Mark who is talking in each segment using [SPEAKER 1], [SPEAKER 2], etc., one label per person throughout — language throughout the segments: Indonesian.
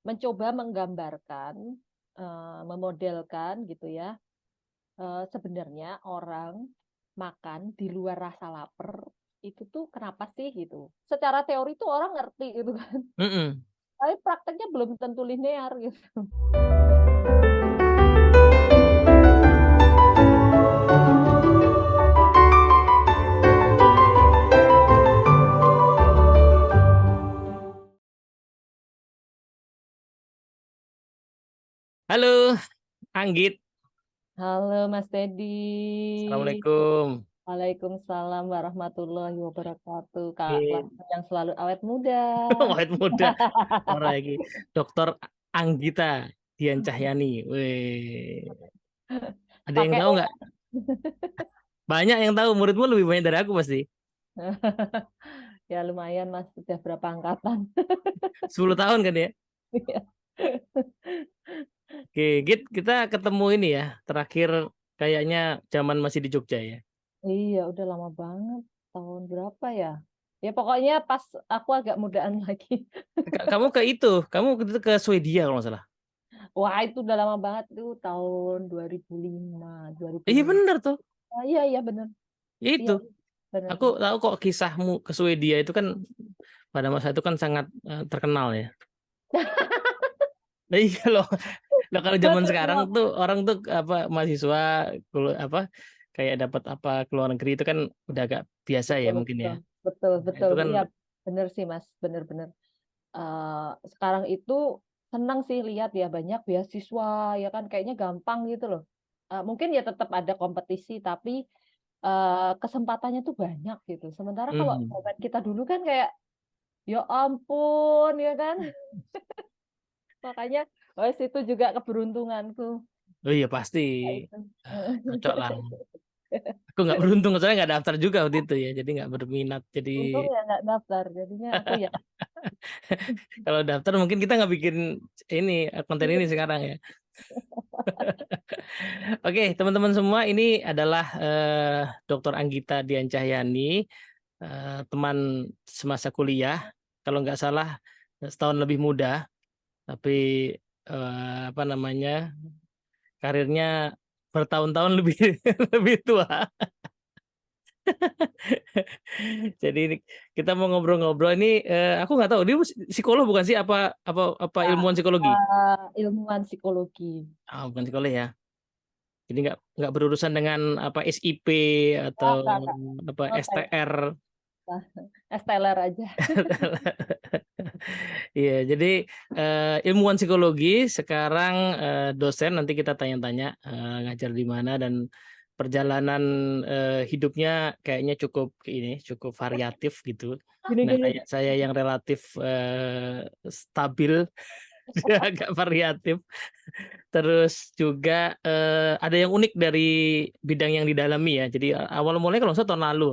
[SPEAKER 1] mencoba menggambarkan, memodelkan gitu ya. Sebenarnya orang makan di luar rasa lapar itu tuh kenapa sih gitu. Secara teori tuh orang ngerti gitu kan.
[SPEAKER 2] Mm-mm.
[SPEAKER 1] Tapi prakteknya belum tentu linear gitu.
[SPEAKER 2] Halo, Anggit.
[SPEAKER 1] Halo Mas Teddy.
[SPEAKER 2] Assalamualaikum.
[SPEAKER 1] Waalaikumsalam warahmatullahi wabarakatuh. Kak
[SPEAKER 2] Ini
[SPEAKER 1] kelas yang selalu awet muda.
[SPEAKER 2] awet muda. Orang lagi. Dokter Anggita Dian Cahyani. Weh. Ada yang
[SPEAKER 1] Pakai
[SPEAKER 2] tahu
[SPEAKER 1] O.
[SPEAKER 2] nggak? Banyak yang tahu. Muridmu lebih banyak dari aku pasti.
[SPEAKER 1] Ya lumayan Mas, sudah berapa angkatan.
[SPEAKER 2] 10 tahun kan ya? Oke, Git, kita ketemu ini ya. Terakhir kayaknya zaman masih di Jogja ya.
[SPEAKER 1] Iya, udah lama banget. Tahun berapa ya? Ya pokoknya pas aku agak mudaan lagi.
[SPEAKER 2] Kamu ke itu, kamu ke Swedia kalau nggak salah.
[SPEAKER 1] Wah, itu udah lama banget tuh tahun 2005,
[SPEAKER 2] Iya
[SPEAKER 1] 2006.
[SPEAKER 2] bener tuh.
[SPEAKER 1] Ah, iya, iya bener.
[SPEAKER 2] Ya
[SPEAKER 1] Iya,
[SPEAKER 2] itu.
[SPEAKER 1] bener
[SPEAKER 2] Aku
[SPEAKER 1] bener.
[SPEAKER 2] tahu kok kisahmu ke Swedia itu kan pada masa itu kan sangat terkenal ya. Nah, iya loh. Nah, kalau zaman sekarang
[SPEAKER 1] Terkenal.
[SPEAKER 2] tuh orang tuh apa mahasiswa apa kayak dapat apa ke luar negeri itu kan udah agak biasa ya
[SPEAKER 1] Betul,
[SPEAKER 2] mungkin ya.
[SPEAKER 1] betul, betul,
[SPEAKER 2] Nah,
[SPEAKER 1] betul.
[SPEAKER 2] itu kan
[SPEAKER 1] Iya, bener sih Mas, bener-bener. Sekarang itu senang sih lihat ya banyak beasiswa ya kan kayaknya gampang gitu loh. Mungkin ya tetap ada kompetisi tapi kesempatannya tuh banyak gitu. Sementara kalau
[SPEAKER 2] hmm.
[SPEAKER 1] zaman kita dulu kan kayak ya ampun ya kan. Makanya oh itu juga keberuntunganku.
[SPEAKER 2] Oh iya pasti.
[SPEAKER 1] Kayak itu.
[SPEAKER 2] Cocok lah. Aku nggak beruntung soalnya nggak daftar juga waktu itu ya, jadi nggak berminat. Jadi
[SPEAKER 1] Untung ya nggak daftar. Jadinya aku ya
[SPEAKER 2] kalau daftar mungkin kita nggak bikin ini konten ini sekarang ya. Oke, teman-teman semua, ini adalah Dr. Anggita Dian Cahyani, teman semasa kuliah. Kalau nggak salah setahun lebih muda, tapi apa namanya karirnya bertahun-tahun lebih lebih tua. Jadi ini kita mau ngobrol-ngobrol ini, aku nggak tahu dia psikolog bukan sih, apa ilmuwan psikologi?
[SPEAKER 1] ilmuwan psikologi.
[SPEAKER 2] Ah, bukan psikolog ya. Jadi nggak berurusan dengan apa SIP atau
[SPEAKER 1] Kakak,
[SPEAKER 2] apa
[SPEAKER 1] oh,
[SPEAKER 2] STR.
[SPEAKER 1] Esteller aja.
[SPEAKER 2] Iya, jadi ilmuwan psikologi sekarang dosen, nanti kita tanya-tanya ngajar di mana dan perjalanan hidupnya kayaknya cukup variatif gitu. Nah,
[SPEAKER 1] Gini-gini.
[SPEAKER 2] kayak saya yang relatif stabil, dia agak variatif. Terus juga ada yang unik dari bidang yang didalami ya. Jadi awal mulanya kalau nggak salah tahun lalu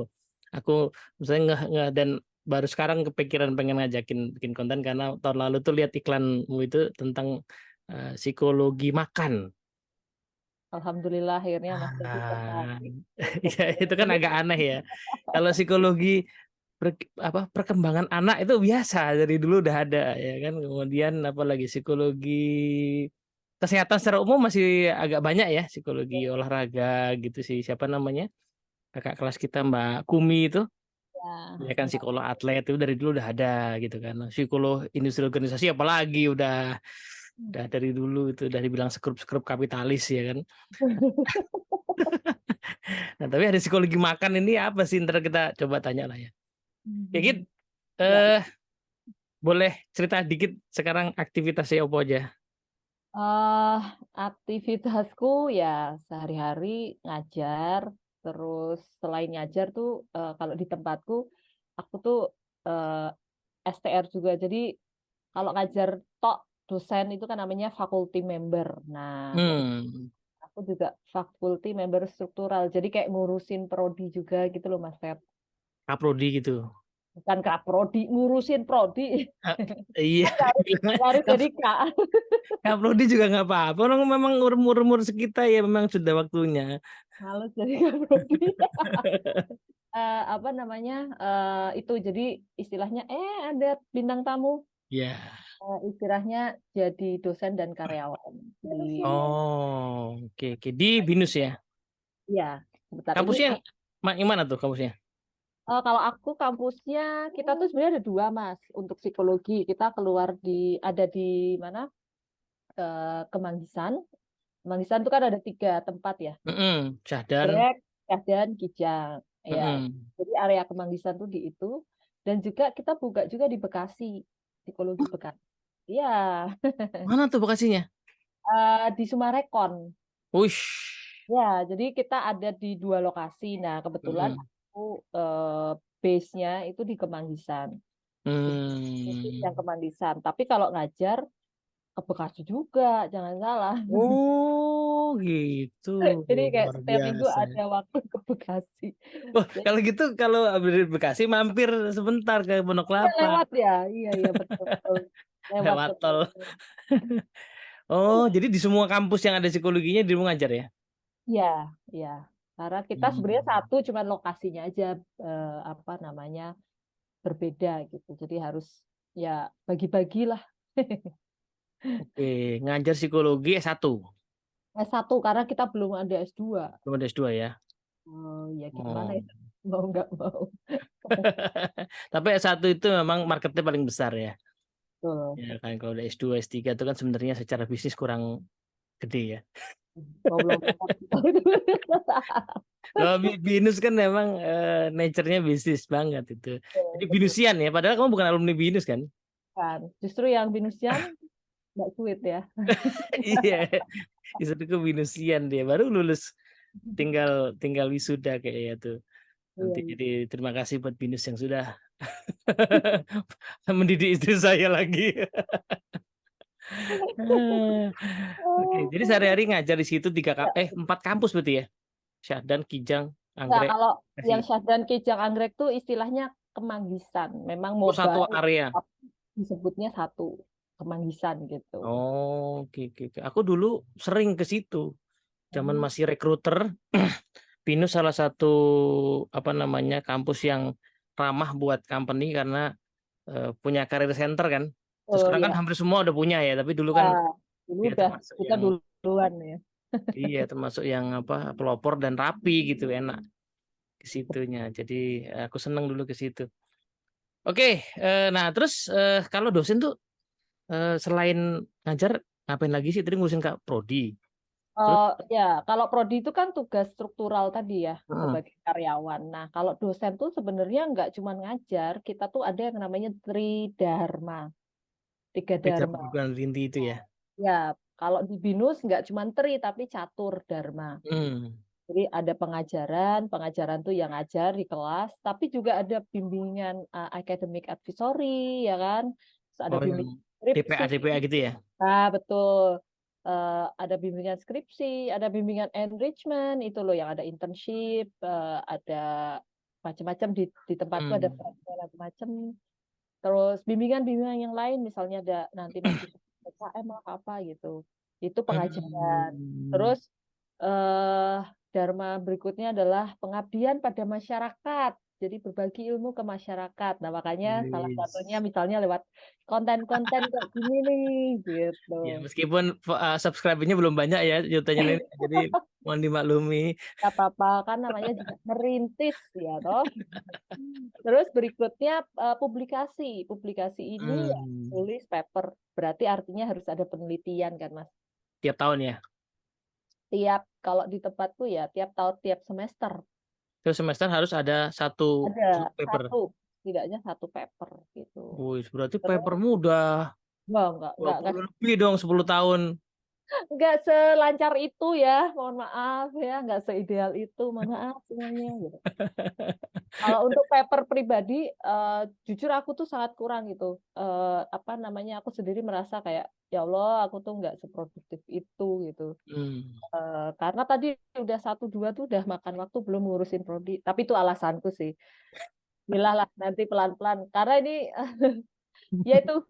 [SPEAKER 2] aku misalnya nggak dan baru sekarang kepikiran pengen ngajakin bikin konten karena tahun lalu tuh lihat iklanmu itu tentang psikologi makan.
[SPEAKER 1] Alhamdulillah akhirnya Mas Dedi
[SPEAKER 2] Ah,
[SPEAKER 1] tertarik
[SPEAKER 2] ya
[SPEAKER 1] untuk
[SPEAKER 2] itu kan
[SPEAKER 1] ini.
[SPEAKER 2] agak aneh ya. Kalau psikologi perkembangan anak itu biasa dari dulu udah ada ya kan. Kemudian apalagi psikologi kesehatan secara umum masih agak banyak ya, psikologi olahraga gitu sih, siapa namanya kakak kelas kita Mbak Kumi itu
[SPEAKER 1] Ya,
[SPEAKER 2] ya kan, psikolog atlet itu dari dulu udah ada gitu kan. Psikolog industri organisasi apalagi udah dari dulu itu udah dibilang skrup-skrup kapitalis ya kan. Nah tapi ada psikologi makan ini apa sih, ntar kita coba tanya lah ya. Ya gitu,
[SPEAKER 1] ya.
[SPEAKER 2] eh boleh cerita dikit sekarang aktivitasnya apa aja?
[SPEAKER 1] Eh, Aktivitasku ya sehari-hari ngajar, terus selain ngajar tuh kalau di tempatku aku tuh STR juga. Jadi kalau ngajar tok dosen itu kan namanya faculty member. Nah,
[SPEAKER 2] Hmm,
[SPEAKER 1] aku juga faculty member struktural. Jadi kayak ngurusin prodi juga gitu loh Mas Feb.
[SPEAKER 2] kaprodi gitu.
[SPEAKER 1] Bukan Kak Prodi, ngurusin prodi.
[SPEAKER 2] Ah, iya,
[SPEAKER 1] Kan nggak harus,
[SPEAKER 2] bilangnya
[SPEAKER 1] nggak harus jadi Kak.
[SPEAKER 2] kaprodi juga nggak apa-apa. Orang memang umur-umur sekitar ya memang sudah waktunya.
[SPEAKER 1] Males jadi Kak Prodi. Apa namanya itu jadi istilahnya ada bintang tamu
[SPEAKER 2] Ya,
[SPEAKER 1] Istilahnya jadi dosen dan karyawan di
[SPEAKER 2] Oh, oke. Di BINUS ya.
[SPEAKER 1] ya sebentar ini.
[SPEAKER 2] Kampusnya yang mana tuh kampusnya?
[SPEAKER 1] Kalau aku kampusnya kita tuh sebenarnya ada dua Mas untuk psikologi. Kita keluar ada di mana? Kemanggisan. Kemanggisan itu kan ada 3 tempat ya.
[SPEAKER 2] Syahdan.
[SPEAKER 1] Brek, dan Kijang. Ya,
[SPEAKER 2] Mm-mm.
[SPEAKER 1] jadi area Kemanggisan tuh di itu. Dan juga kita buka juga di Bekasi, psikologi Bekasi. Iya,
[SPEAKER 2] Mana tuh Bekasinya?
[SPEAKER 1] di Sumarekon.
[SPEAKER 2] Wush.
[SPEAKER 1] Ya, jadi kita ada di 2 lokasi. Nah, kebetulan
[SPEAKER 2] Mm-mm.
[SPEAKER 1] aku base-nya itu di Kemanggisan. Khusus yang
[SPEAKER 2] Hmm.
[SPEAKER 1] Kemanggisan. Tapi kalau ngajar ke Bekasi juga, jangan salah.
[SPEAKER 2] Oh, gitu.
[SPEAKER 1] Jadi kayak
[SPEAKER 2] Luar
[SPEAKER 1] setiap minggu
[SPEAKER 2] biasa.
[SPEAKER 1] ada waktu ke Bekasi.
[SPEAKER 2] Wah,
[SPEAKER 1] Jadi,
[SPEAKER 2] kalau gitu kalau habis dari Bekasi mampir sebentar ke Pondok
[SPEAKER 1] iya,
[SPEAKER 2] Kelapa.
[SPEAKER 1] lewat ya, iya iya betul betul. Lewat
[SPEAKER 2] Lewat
[SPEAKER 1] betul.
[SPEAKER 2] tol. Oh, jadi di semua kampus yang ada psikologinya di rumah ngajar ya?
[SPEAKER 1] Iya, iya. Karena kita sebenarnya
[SPEAKER 2] Hmm.
[SPEAKER 1] satu, cuman lokasinya aja apa namanya berbeda gitu. Jadi harus ya bagi-bagi lah.
[SPEAKER 2] Oke, ngajar psikologi S1.
[SPEAKER 1] S1 karena kita belum ada S2.
[SPEAKER 2] Belum ada S2 ya?
[SPEAKER 1] Oh, ya gimana
[SPEAKER 2] Oh.
[SPEAKER 1] ya? Mau nggak mau.
[SPEAKER 2] Tapi S1 itu memang marketnya paling besar ya.
[SPEAKER 1] Betul.
[SPEAKER 2] Ya kan kalau udah S2, S3 itu kan sebenarnya secara bisnis kurang gede ya.
[SPEAKER 1] Mau lompat.
[SPEAKER 2] Kalau BINUS kan memang nature-nya bisnis banget itu. Jadi
[SPEAKER 1] Betul, betul.
[SPEAKER 2] BINUSian ya, padahal kamu bukan alumni BINUS kan?
[SPEAKER 1] Kan. Justru yang binusian nggak sulit ya.
[SPEAKER 2] Iya, disuruh ke BINUSian dia baru lulus tinggal tinggal wisuda kayaknya tuh.
[SPEAKER 1] Iya,
[SPEAKER 2] Nanti
[SPEAKER 1] iya.
[SPEAKER 2] jadi terima kasih buat BINUS yang sudah mendidik istri saya lagi. Oke, jadi sehari-hari ngajar di situ 4 kampus berarti ya? Syahdan, Kijang,
[SPEAKER 1] Nah,
[SPEAKER 2] Anggrek,
[SPEAKER 1] kalau yang
[SPEAKER 2] Bekasi.
[SPEAKER 1] Syahdan Kijang Anggrek tuh istilahnya Kemanggisan. Memang
[SPEAKER 2] Oh, satu
[SPEAKER 1] mobile,
[SPEAKER 2] area.
[SPEAKER 1] tapi disebutnya satu Kemanggisan gitu.
[SPEAKER 2] Oh, oke. Aku dulu sering ke situ. Zaman
[SPEAKER 1] Hmm.
[SPEAKER 2] masih rekruter, Pinus salah satu apa namanya kampus yang ramah buat company karena punya career center kan. Terus
[SPEAKER 1] Oh
[SPEAKER 2] sekarang kan
[SPEAKER 1] iya,
[SPEAKER 2] hampir semua udah punya ya, tapi dulu kan
[SPEAKER 1] nah, dulu
[SPEAKER 2] dia
[SPEAKER 1] udah
[SPEAKER 2] termasuk
[SPEAKER 1] kita
[SPEAKER 2] yang
[SPEAKER 1] duluan ya.
[SPEAKER 2] iya termasuk yang apa pelopor dan rapi gitu enak ke situnya. Jadi aku seneng dulu ke situ. Oke, nah terus kalau dosen tuh selain ngajar ngapain lagi sih? Tadi ngurusin Kak Prodi. Terus
[SPEAKER 1] Ya, kalau prodi itu kan tugas struktural tadi ya,
[SPEAKER 2] heeh,
[SPEAKER 1] sebagai karyawan. Nah, kalau dosen tuh sebenarnya nggak cuma ngajar, kita tuh ada yang namanya Tridharma, 3 Dharma.
[SPEAKER 2] perguruan tinggi itu ya.
[SPEAKER 1] Ya, kalau di BINUS nggak cuma tri, tapi catur Dharma.
[SPEAKER 2] Hmm.
[SPEAKER 1] Jadi ada pengajaran, pengajaran tuh yang ngajar di kelas, tapi juga ada bimbingan academic advisory, ya kan? Terus ada
[SPEAKER 2] Oh yang
[SPEAKER 1] bimbingan skripsi.
[SPEAKER 2] DPA ya gitu ya.
[SPEAKER 1] Nah, betul. Ada bimbingan skripsi, ada bimbingan enrichment, itu loh yang ada internship, ada macam-macam di tempatku ada
[SPEAKER 2] Hmm.
[SPEAKER 1] macam-macam. Terus bimbingan-bimbingan yang lain, misalnya ada nanti masuk PKM apa apa gitu. Itu pengajaran.
[SPEAKER 2] Hmm.
[SPEAKER 1] Terus eh Dharma berikutnya adalah pengabdian pada masyarakat. Jadi berbagi ilmu ke masyarakat. Nah, makanya salah satunya
[SPEAKER 2] Wis.
[SPEAKER 1] misalnya lewat konten-konten kayak gini nih, gitu.
[SPEAKER 2] Ya meskipun subscribe-nya belum banyak ya jutanya ini, jadi mohon dimaklumi.
[SPEAKER 1] Gak apa-apa, kan namanya juga merintis ya toh. Terus berikutnya publikasi. Publikasi ini ya
[SPEAKER 2] Hmm.
[SPEAKER 1] tulis paper. Berarti artinya harus ada penelitian kan, Mas.
[SPEAKER 2] Tiap tahun ya.
[SPEAKER 1] Kalau di tempatku ya tiap tahun tiap semester
[SPEAKER 2] Terus semester harus ada satu
[SPEAKER 1] ada
[SPEAKER 2] judul paper.
[SPEAKER 1] satu, tidaknya satu paper gitu.
[SPEAKER 2] Wih, berarti
[SPEAKER 1] Terus
[SPEAKER 2] papermu udah
[SPEAKER 1] enggak
[SPEAKER 2] 20 lebih dong 10 tahun.
[SPEAKER 1] nggak selancar itu ya, mohon maaf ya, nggak seideal itu, mohon maaf semuanya gitu. Kalau untuk paper pribadi, jujur aku tuh sangat kurang gitu. Apa namanya, aku sendiri merasa kayak ya Allah, aku tuh nggak seproduktif itu gitu.
[SPEAKER 2] Hmm.
[SPEAKER 1] Karena tadi udah 1 2 tuh udah makan waktu belum ngurusin prodi. Tapi itu alasanku sih. Milah lah nanti pelan-pelan. Karena ini ya itu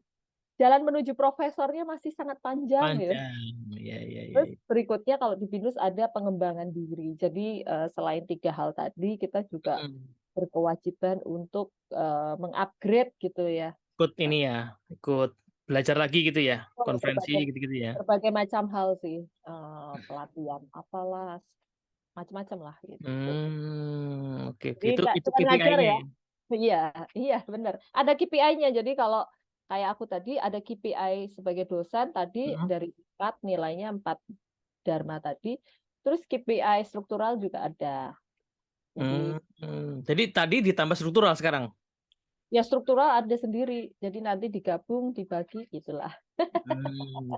[SPEAKER 1] jalan menuju profesornya masih sangat panjang gitu.
[SPEAKER 2] Panjang. Ya.
[SPEAKER 1] Terus berikutnya kalau di BINUS ada pengembangan diri. Jadi selain 3 hal tadi, kita juga
[SPEAKER 2] Hmm.
[SPEAKER 1] berkewajiban untuk mengupgrade gitu ya.
[SPEAKER 2] Ikut ini ya, ikut. belajar lagi gitu ya,
[SPEAKER 1] Oh,
[SPEAKER 2] konferensi
[SPEAKER 1] berbagai
[SPEAKER 2] gitu-gitu ya.
[SPEAKER 1] berbagai macam hal sih, pelatihan apalah, macam-macam lah gitu.
[SPEAKER 2] Oke oke.
[SPEAKER 1] Jadi nggak
[SPEAKER 2] Itu
[SPEAKER 1] cuma ngajar
[SPEAKER 2] KPI-nya
[SPEAKER 1] ya.
[SPEAKER 2] ya.
[SPEAKER 1] Iya, iya benar. Ada KPI-nya. Jadi kalau kayak aku tadi ada KPI sebagai dosen tadi
[SPEAKER 2] Mm.
[SPEAKER 1] dari 4 nilainya 4 Dharma tadi. Terus KPI struktural juga ada. Jadi
[SPEAKER 2] Jadi tadi ditambah struktural sekarang.
[SPEAKER 1] ya struktural ada sendiri. Jadi nanti digabung, dibagi gitulah.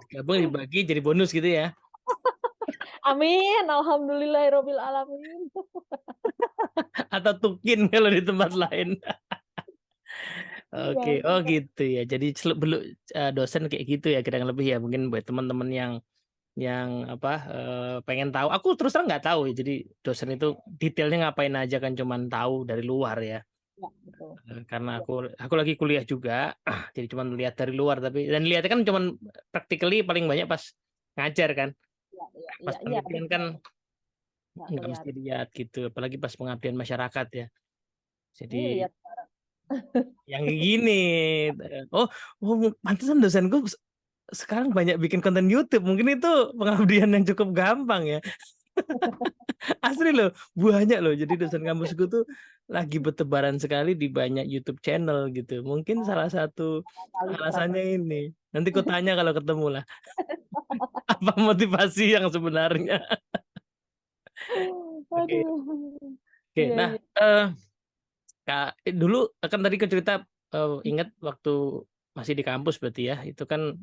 [SPEAKER 2] Gabung dibagi jadi bonus gitu ya.
[SPEAKER 1] Amin. Alhamdulillahirobbil alamin.
[SPEAKER 2] Atau tukin kalau di tempat lain.
[SPEAKER 1] Iya,
[SPEAKER 2] Oke, oh
[SPEAKER 1] iya.
[SPEAKER 2] gitu ya. Jadi dosen kayak gitu ya kurang lebih ya. Mungkin buat teman-teman yang apa pengen tahu. Aku terus terang nggak tahu ya. Jadi dosen itu detailnya ngapain aja kan cuman tahu dari luar ya.
[SPEAKER 1] Ya, betul.
[SPEAKER 2] Karena
[SPEAKER 1] Ya,
[SPEAKER 2] aku lagi kuliah juga. Jadi cuman lihat dari luar tapi dan lihatnya kan cuman practically paling banyak pas ngajar kan.
[SPEAKER 1] ya, ya,
[SPEAKER 2] Pas
[SPEAKER 1] ya, ya,
[SPEAKER 2] penelitian kan
[SPEAKER 1] betul. Nggak
[SPEAKER 2] nggak mesti
[SPEAKER 1] kelihatan.
[SPEAKER 2] lihat gitu. Apalagi pas pengabdian masyarakat ya. Jadi
[SPEAKER 1] Ini lihat sekarang.
[SPEAKER 2] yang kayak gini. Oh, oh pantesan dosenku sekarang banyak bikin konten YouTube. Mungkin itu pengabdian yang cukup gampang ya. Asli loh, banyak loh. Jadi dosen kampusku tuh lagi bertebaran sekali di banyak YouTube channel gitu. Mungkin salah satu
[SPEAKER 1] Kali
[SPEAKER 2] alasannya
[SPEAKER 1] strategi.
[SPEAKER 2] ini. Nanti ku tanya kalau ketemu lah. Apa motivasi yang sebenarnya? Oke,
[SPEAKER 1] Aduh.
[SPEAKER 2] oke.
[SPEAKER 1] Iya,
[SPEAKER 2] Nah,
[SPEAKER 1] iya.
[SPEAKER 2] Kak, dulu kan tadi ke cerita ingat waktu masih di kampus berarti ya. Itu kan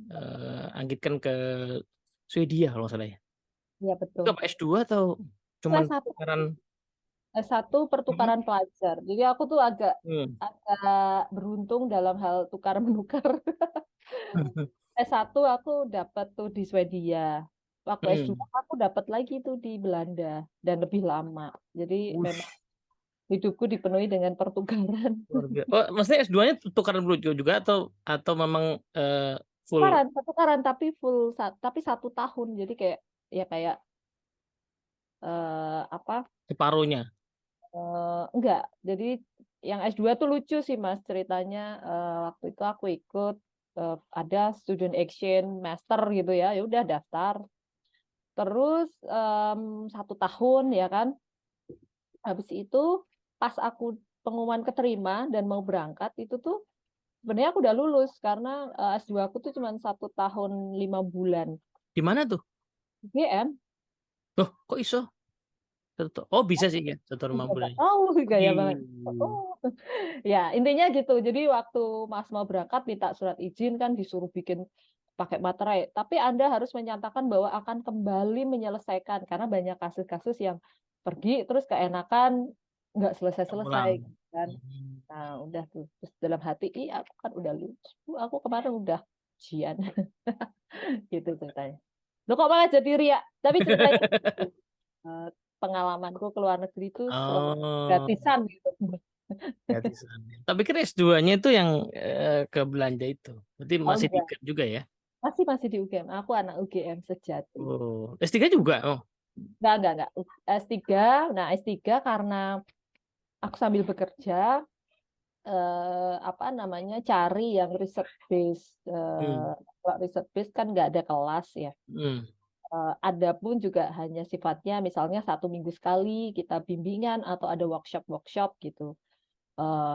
[SPEAKER 2] Anggit kan ke Swedia kalau nggak salah ya.
[SPEAKER 1] Iya,
[SPEAKER 2] Itu
[SPEAKER 1] betul.
[SPEAKER 2] apa S2 atau
[SPEAKER 1] Itu
[SPEAKER 2] cuman
[SPEAKER 1] S1,
[SPEAKER 2] tukaran?
[SPEAKER 1] S1
[SPEAKER 2] Hmm,
[SPEAKER 1] pertukaran pelajar. Jadi aku tuh agak
[SPEAKER 2] hmm.
[SPEAKER 1] agak beruntung dalam hal tukar menukar. S1 aku dapat tuh di Swedia. Waktu S2
[SPEAKER 2] Hmm.
[SPEAKER 1] aku dapat lagi tuh di Belanda dan lebih lama. Jadi memang
[SPEAKER 2] Wush,
[SPEAKER 1] hidupku dipenuhi dengan pertukaran.
[SPEAKER 2] luar biasa. Oh, maksudnya S2-nya tukaran dulu juga atau memang full
[SPEAKER 1] Pertukaran tapi full tapi 1 tahun. Jadi kayak ya kayak apa?
[SPEAKER 2] separuhnya?
[SPEAKER 1] Enggak. Jadi yang S2 tuh lucu sih Mas ceritanya. Waktu itu aku ikut ada student exchange master gitu ya. Ya udah daftar. Terus 1 tahun ya kan. Habis itu pas aku pengumuman keterima dan mau berangkat itu tuh sebenarnya aku udah lulus karena S2 aku tuh cuma 1 tahun 5 bulan.
[SPEAKER 2] Di mana tuh?
[SPEAKER 1] GM.
[SPEAKER 2] Loh, kok iso? Oh, bisa sih ya, 1 tahun 5 bulan.
[SPEAKER 1] Nggak tahu gaya banget.
[SPEAKER 2] Wih.
[SPEAKER 1] Oh. Ya, intinya gitu. Jadi waktu Mas mau berangkat minta surat izin kan disuruh bikin pakai materai. Tapi Anda harus menyatakan bahwa akan kembali menyelesaikan karena banyak kasus-kasus yang pergi terus keenakan nggak selesai-selesai
[SPEAKER 2] Pulang.
[SPEAKER 1] kan.
[SPEAKER 2] Hmm.
[SPEAKER 1] Nah, udah tuh. Terus dalam hati, ih aku kan udah lulus. Aku kemarin udah ujian gitu ceritanya. Lo kok malah jadi ria? Tapi ceritanya gitu. Eh, pengalamanku ke luar negeri itu
[SPEAKER 2] Oh,
[SPEAKER 1] gratisan gitu.
[SPEAKER 2] gratisan. Tapi kan S2-nya itu yang ke Belanda itu. Berarti
[SPEAKER 1] Oh
[SPEAKER 2] masih
[SPEAKER 1] enggak,
[SPEAKER 2] tiket juga ya?
[SPEAKER 1] masih di UGM. Aku anak UGM sejati.
[SPEAKER 2] Oh, S3 juga? Oh.
[SPEAKER 1] Enggak. S3, nah S3 karena aku sambil bekerja, apa namanya, cari yang riset base.
[SPEAKER 2] Hmm.
[SPEAKER 1] Kalau riset base kan nggak ada kelas ya.
[SPEAKER 2] Hmm.
[SPEAKER 1] Ada pun juga hanya sifatnya misalnya 1 minggu sekali kita bimbingan atau ada workshop-workshop gitu.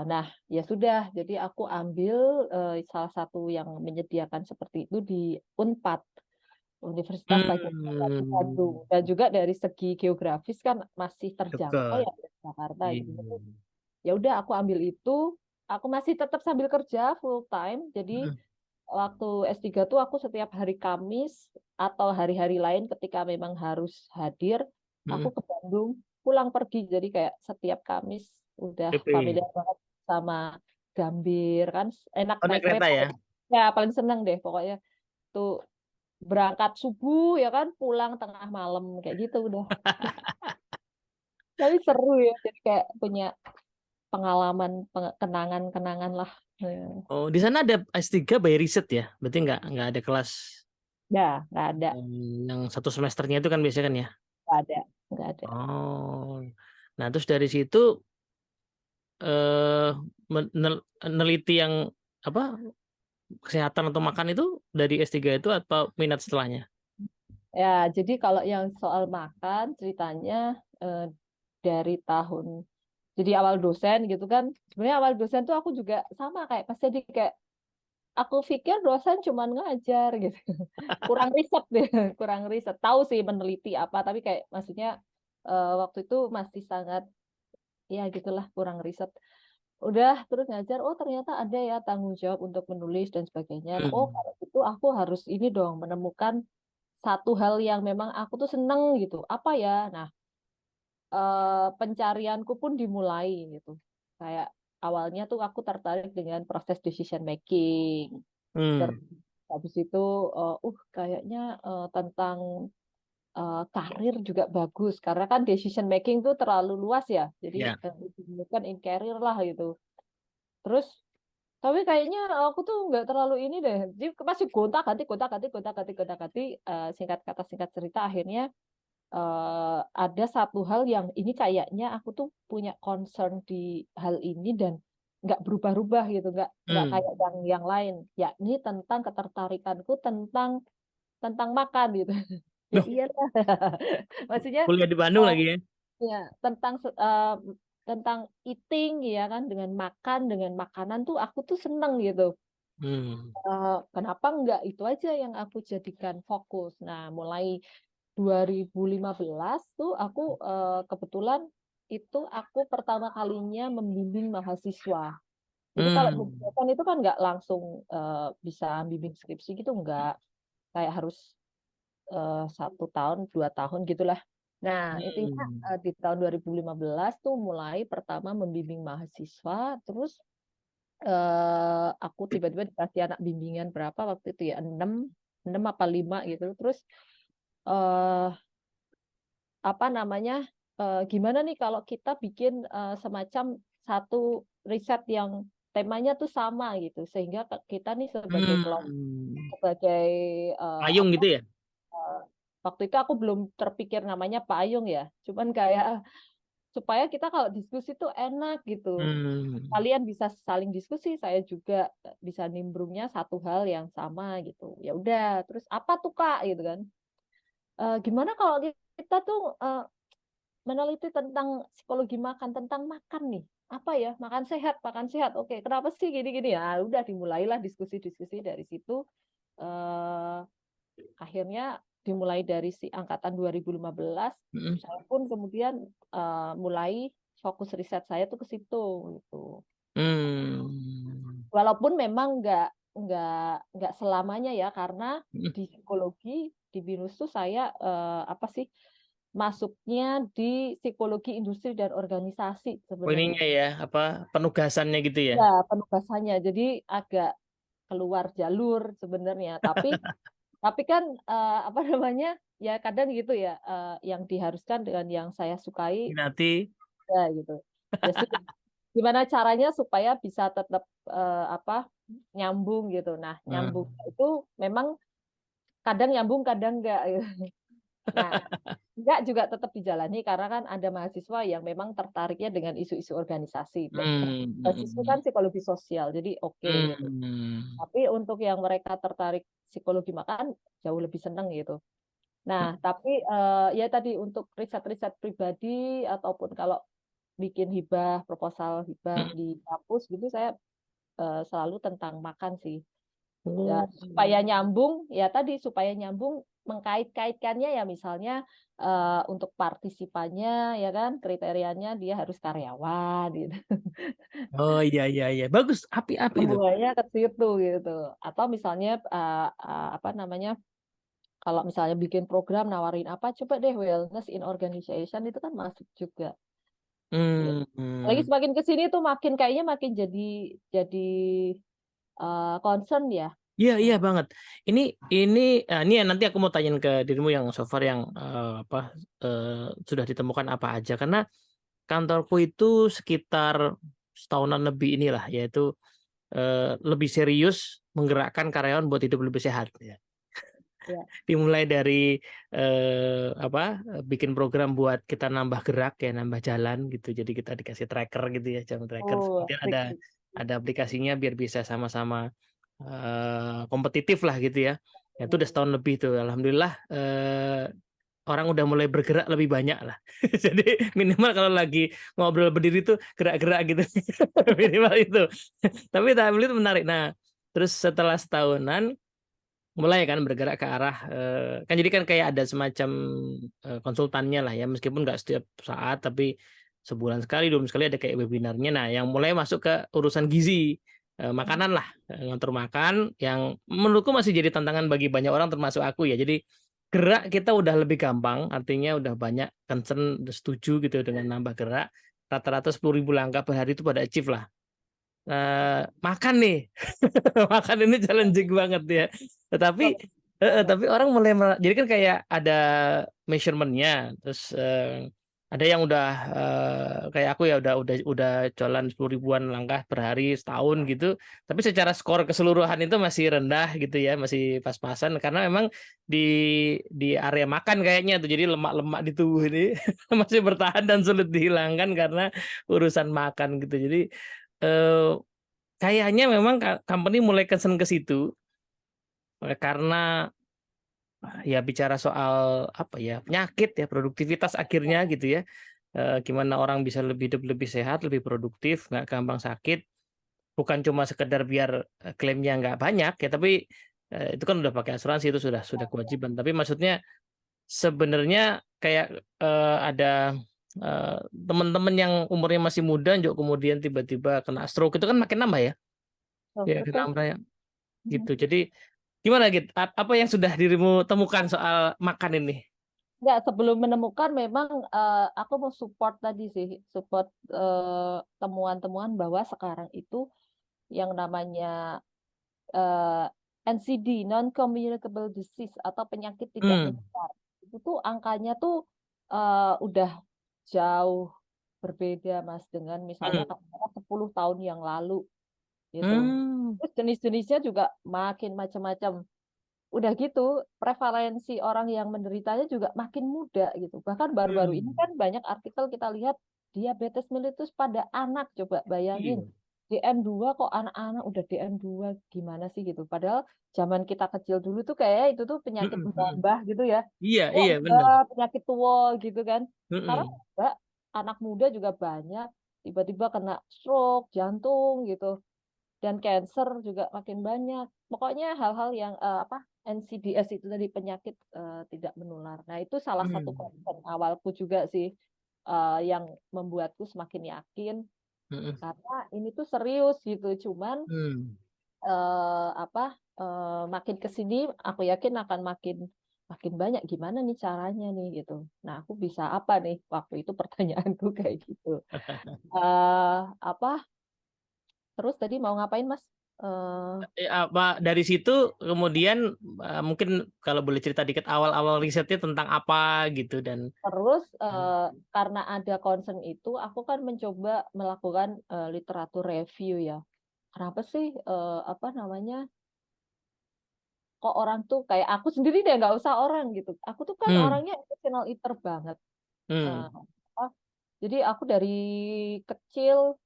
[SPEAKER 1] Nah, ya sudah. Jadi aku ambil salah satu yang menyediakan seperti itu di Unpad, Universitas Pajajaran di Bandung.
[SPEAKER 2] Hmm.
[SPEAKER 1] Dan juga dari segi geografis kan masih terjangkau
[SPEAKER 2] Dekat.
[SPEAKER 1] ya dari Jakarta
[SPEAKER 2] Iya.
[SPEAKER 1] gitu. Jadi, ya udah aku ambil itu. Aku masih tetap sambil kerja full time. Jadi
[SPEAKER 2] Hmm.
[SPEAKER 1] waktu S3 tuh aku setiap hari Kamis atau hari-hari lain ketika memang harus hadir, aku
[SPEAKER 2] Hmm.
[SPEAKER 1] ke Bandung pulang pergi. Jadi kayak setiap Kamis udah
[SPEAKER 2] PP.
[SPEAKER 1] familiar banget sama Gambir kan enak
[SPEAKER 2] Oh, naik
[SPEAKER 1] naik
[SPEAKER 2] kereta
[SPEAKER 1] kereta.
[SPEAKER 2] ya?
[SPEAKER 1] Ya paling seneng deh pokoknya tuh berangkat subuh ya kan pulang tengah malam kayak gitu udah. Tapi seru ya jadi kayak punya pengalaman kenangan-kenangan lah. Ya,
[SPEAKER 2] Oh, di sana ada S3 by riset ya? Berarti nggak ada kelas
[SPEAKER 1] ya nggak ada,
[SPEAKER 2] yang 1 semesternya itu kan biasanya kan ya?
[SPEAKER 1] nggak ada, nggak ada.
[SPEAKER 2] Oh. Nah, terus dari situ eh meneliti yang apa? kesehatan atau makan itu dari S3 itu atau minat setelahnya?
[SPEAKER 1] Ya, jadi kalau yang soal makan ceritanya dari tahun jadi awal dosen gitu kan. Sebenarnya awal dosen tuh aku juga sama kayak pas jadi kayak aku pikir dosen cuma ngajar gitu. Kurang riset deh, kurang riset. Tahu sih meneliti apa, tapi kayak maksudnya waktu itu masih sangat ya gitulah kurang riset. Udah terus ngajar, oh ternyata ada ya tanggung jawab untuk menulis dan sebagainya. Nah, oh
[SPEAKER 2] Hmm.
[SPEAKER 1] kalau itu aku harus ini dong menemukan satu hal yang memang aku tuh seneng gitu. Apa ya? Nah, pencarianku pun dimulai gitu. Kayak awalnya tuh aku tertarik dengan proses decision making. Terus
[SPEAKER 2] Hmm.
[SPEAKER 1] habis itu kayaknya tentang karir juga bagus karena kan decision making tuh terlalu luas ya. Jadi
[SPEAKER 2] Ya.
[SPEAKER 1] bukan in career lah gitu. Terus tapi kayaknya aku tuh nggak terlalu ini deh. Jadi masih gonta-ganti, gonta-ganti, gonta-ganti, gonta-ganti. Singkat kata singkat cerita akhirnya ada satu hal yang ini kayaknya aku tuh punya concern di hal ini dan nggak berubah-ubah gitu, nggak
[SPEAKER 2] Hmm.
[SPEAKER 1] kayak yang lain, yakni tentang ketertarikanku tentang makan gitu. Ya
[SPEAKER 2] Loh,
[SPEAKER 1] iya lah. Maksudnya
[SPEAKER 2] kuliah di Bandung
[SPEAKER 1] eh,
[SPEAKER 2] lagi ya?
[SPEAKER 1] ya tentang eating ya kan dengan makan dengan makanan tuh aku tuh seneng gitu.
[SPEAKER 2] Hmm.
[SPEAKER 1] Kenapa enggak itu aja yang aku jadikan fokus. Nah, mulai 2015 tuh aku kebetulan itu aku pertama kalinya membimbing mahasiswa. Jadi kalau
[SPEAKER 2] Hmm.
[SPEAKER 1] dosen itu kan nggak langsung bisa bimbing skripsi gitu nggak kayak harus 1 tahun 2 tahun gitulah. Nah intinya
[SPEAKER 2] Hmm.
[SPEAKER 1] di tahun 2015 tuh mulai pertama membimbing mahasiswa, terus aku tiba-tiba dikasih anak bimbingan berapa waktu itu ya 6 6 apa 5 gitu. Terus eh apa namanya gimana nih kalau kita bikin semacam satu riset yang temanya tuh sama gitu sehingga kita nih sebagai kelompok
[SPEAKER 2] Hmm.
[SPEAKER 1] sebagai
[SPEAKER 2] Payung
[SPEAKER 1] apa
[SPEAKER 2] gitu ya?
[SPEAKER 1] waktu itu aku belum terpikir namanya payung ya cuman kayak supaya kita kalau diskusi tuh enak gitu
[SPEAKER 2] Hmm.
[SPEAKER 1] kalian bisa saling diskusi saya juga bisa nimbrungnya satu hal yang sama gitu ya udah terus apa tuh Kak gitu kan. Gimana kalau kita tuh meneliti tentang psikologi makan, tentang makan nih. Apa ya? Makan sehat, makan sehat. Oke, kenapa sih gini-gini ya? Udah dimulailah diskusi-diskusi dari situ. Eh, Akhirnya dimulai dari si angkatan 2015,
[SPEAKER 2] Hmm.
[SPEAKER 1] saya pun kemudian mulai fokus riset saya tuh ke situ gitu.
[SPEAKER 2] Hmm.
[SPEAKER 1] Walaupun memang nggak selamanya ya, karena
[SPEAKER 2] Hmm.
[SPEAKER 1] di psikologi di BINUS tuh saya apa sih masuknya di psikologi industri dan organisasi
[SPEAKER 2] Oh,
[SPEAKER 1] sebenarnya.
[SPEAKER 2] ininya ya, apa penugasannya gitu ya?
[SPEAKER 1] Ya, penugasannya. Jadi agak keluar jalur sebenarnya. Tapi kan apa namanya? Ya kadang gitu ya, yang diharuskan dengan yang saya sukai
[SPEAKER 2] Nanti.
[SPEAKER 1] ya gitu. Ya sudah. Gimana caranya supaya bisa tetap apa nyambung gitu. Nah, nyambung
[SPEAKER 2] Hmm.
[SPEAKER 1] itu memang kadang nyambung, kadang enggak. Gitu. Nah, enggak juga tetap dijalani karena kan ada mahasiswa yang memang tertariknya dengan isu-isu organisasi.
[SPEAKER 2] Hmm.
[SPEAKER 1] Basisku kan
[SPEAKER 2] Hmm.
[SPEAKER 1] psikologi sosial, jadi oke gitu.
[SPEAKER 2] Hmm.
[SPEAKER 1] Tapi untuk yang mereka tertarik psikologi makan jauh lebih seneng gitu. Nah, tapi ya tadi untuk riset-riset pribadi ataupun kalau bikin hibah, proposal hibah
[SPEAKER 2] Hmm.
[SPEAKER 1] di kampus gitu, saya selalu tentang makan sih. Ya,
[SPEAKER 2] Oh.
[SPEAKER 1] supaya nyambung, ya tadi supaya nyambung mengkait-kaitkannya ya misalnya untuk partisipannya ya kan kriterianya dia harus karyawan gitu.
[SPEAKER 2] Oh, iya iya iya. Bagus, api-api itu.
[SPEAKER 1] Semuanya ke situ gitu. Atau misalnya apa namanya? Kalau misalnya bikin program nawarin apa coba deh wellness in organization itu kan masuk juga gitu.
[SPEAKER 2] Hmm.
[SPEAKER 1] Lagi
[SPEAKER 2] Hmm.
[SPEAKER 1] semakin ke sini tuh makin kayaknya makin jadi concern ya.
[SPEAKER 2] Iya iya
[SPEAKER 1] Eh,
[SPEAKER 2] banget. Ini ini ya nanti aku mau tanyain ke dirimu yang so far yang apa sudah ditemukan apa aja karena kantorku itu sekitar setahunan lebih inilah yaitu lebih serius menggerakkan karyawan buat hidup lebih sehat ya.
[SPEAKER 1] ya.
[SPEAKER 2] Dimulai dari apa bikin program buat kita nambah gerak ya nambah jalan gitu jadi kita dikasih tracker gitu ya jam tracker
[SPEAKER 1] Oh,
[SPEAKER 2] kemudian
[SPEAKER 1] asik sih.
[SPEAKER 2] ada aplikasinya biar bisa sama-sama kompetitif lah gitu ya. Ya itu udah setahun lebih tuh. Alhamdulillah orang udah mulai bergerak lebih banyak lah. Jadi minimal kalau lagi ngobrol berdiri tuh gerak-gerak gitu. Minimal itu. Tapi tahap itu menarik. Nah, terus setelah setahunan mulai kan bergerak ke arah kan jadi kan kayak ada semacam konsultannya lah ya, meskipun nggak setiap saat tapi sebulan sekali, 2 bulan sekali ada kayak webinarnya. Nah, yang mulai masuk ke urusan gizi, makanan lah, ngatur makan yang menurutku masih jadi tantangan bagi banyak orang termasuk aku ya. Jadi gerak kita udah lebih gampang, artinya udah banyak concern, udah setuju gitu dengan nambah gerak. Rata-rata 10.000 langkah per hari itu pada achieve lah. Makan nih, makan ini challenging banget ya. Tetapi tapi orang mulai jadi kan kayak ada measurement-nya, terus ada yang udah kayak aku ya udah jalan 10.000-an langkah per hari setahun gitu. Tapi secara skor keseluruhan itu masih rendah gitu ya, masih pas-pasan karena memang di area makan kayaknya tuh jadi lemak-lemak di tubuh ini masih bertahan dan sulit dihilangkan karena urusan makan gitu. Jadi eh, kayaknya memang company mulai concern ke situ karena ya bicara soal apa ya penyakit ya produktivitas akhirnya gitu ya. Gimana orang bisa hidup lebih sehat, lebih produktif, nggak gampang sakit, bukan cuma sekedar biar klaimnya nggak banyak ya, tapi itu kan udah pakai asuransi, itu sudah kewajiban. Tapi maksudnya sebenarnya kayak ada teman-teman yang umurnya masih muda, juga kemudian tiba-tiba kena stroke itu kan makin nambah ya,
[SPEAKER 1] Oh,
[SPEAKER 2] ya kena
[SPEAKER 1] betul.
[SPEAKER 2] nambah ya gitu. Jadi gimana gitu? Apa yang sudah dirimu temukan soal makan ini?
[SPEAKER 1] Nggak, sebelum menemukan memang aku mau support tadi sih, support temuan-temuan bahwa sekarang itu yang namanya eh, NCD, non-communicable disease atau penyakit tidak
[SPEAKER 2] Hmm.
[SPEAKER 1] menular. Itu tuh angkanya tuh udah jauh berbeda Mas dengan misalnya
[SPEAKER 2] Hmm.
[SPEAKER 1] 10 tahun yang lalu gitu.
[SPEAKER 2] Hmm.
[SPEAKER 1] Terus jenis-jenisnya juga makin macam-macam. Udah gitu, prevalensi orang yang menderitanya juga makin muda gitu. Bahkan baru-baru ini
[SPEAKER 2] Hmm.
[SPEAKER 1] kan banyak artikel kita lihat diabetes mellitus pada anak. Coba bayangin,
[SPEAKER 2] Iya.
[SPEAKER 1] DM2 kok anak-anak udah DM2 gimana sih gitu. Padahal zaman kita kecil dulu tuh kayak itu tuh penyakit
[SPEAKER 2] Hmm. Hmm.
[SPEAKER 1] mbah gitu ya.
[SPEAKER 2] Iya,
[SPEAKER 1] Wah,
[SPEAKER 2] iya
[SPEAKER 1] enggak,
[SPEAKER 2] benar.
[SPEAKER 1] penyakit tua gitu kan. Sekarang
[SPEAKER 2] Hmm.
[SPEAKER 1] enggak, anak muda juga banyak tiba-tiba kena stroke, jantung gitu dan cancer juga makin banyak. Pokoknya hal-hal yang apa NCDs itu tadi penyakit tidak menular. Nah, itu salah satu
[SPEAKER 2] Hmm.
[SPEAKER 1] concern awalku juga sih yang membuatku semakin yakin
[SPEAKER 2] Hmm.
[SPEAKER 1] karena ini tuh serius gitu. Cuman
[SPEAKER 2] Hmm.
[SPEAKER 1] apa makin ke sini aku yakin akan makin makin banyak gimana nih caranya nih gitu. Nah, aku bisa apa nih? Waktu itu pertanyaanku kayak gitu. Eh apa terus tadi mau ngapain, Mas?
[SPEAKER 2] Apa dari situ kemudian mungkin kalau boleh cerita dikit awal-awal risetnya tentang apa gitu dan
[SPEAKER 1] Terus karena ada concern itu, aku kan mencoba melakukan literatur review ya. Kenapa sih apa namanya? Kok orang tuh kayak aku sendiri deh nggak usah orang gitu. Aku tuh kan
[SPEAKER 2] hmm.
[SPEAKER 1] orangnya emotional eater banget. Eh,
[SPEAKER 2] Hmm.
[SPEAKER 1] apa, jadi aku dari kecil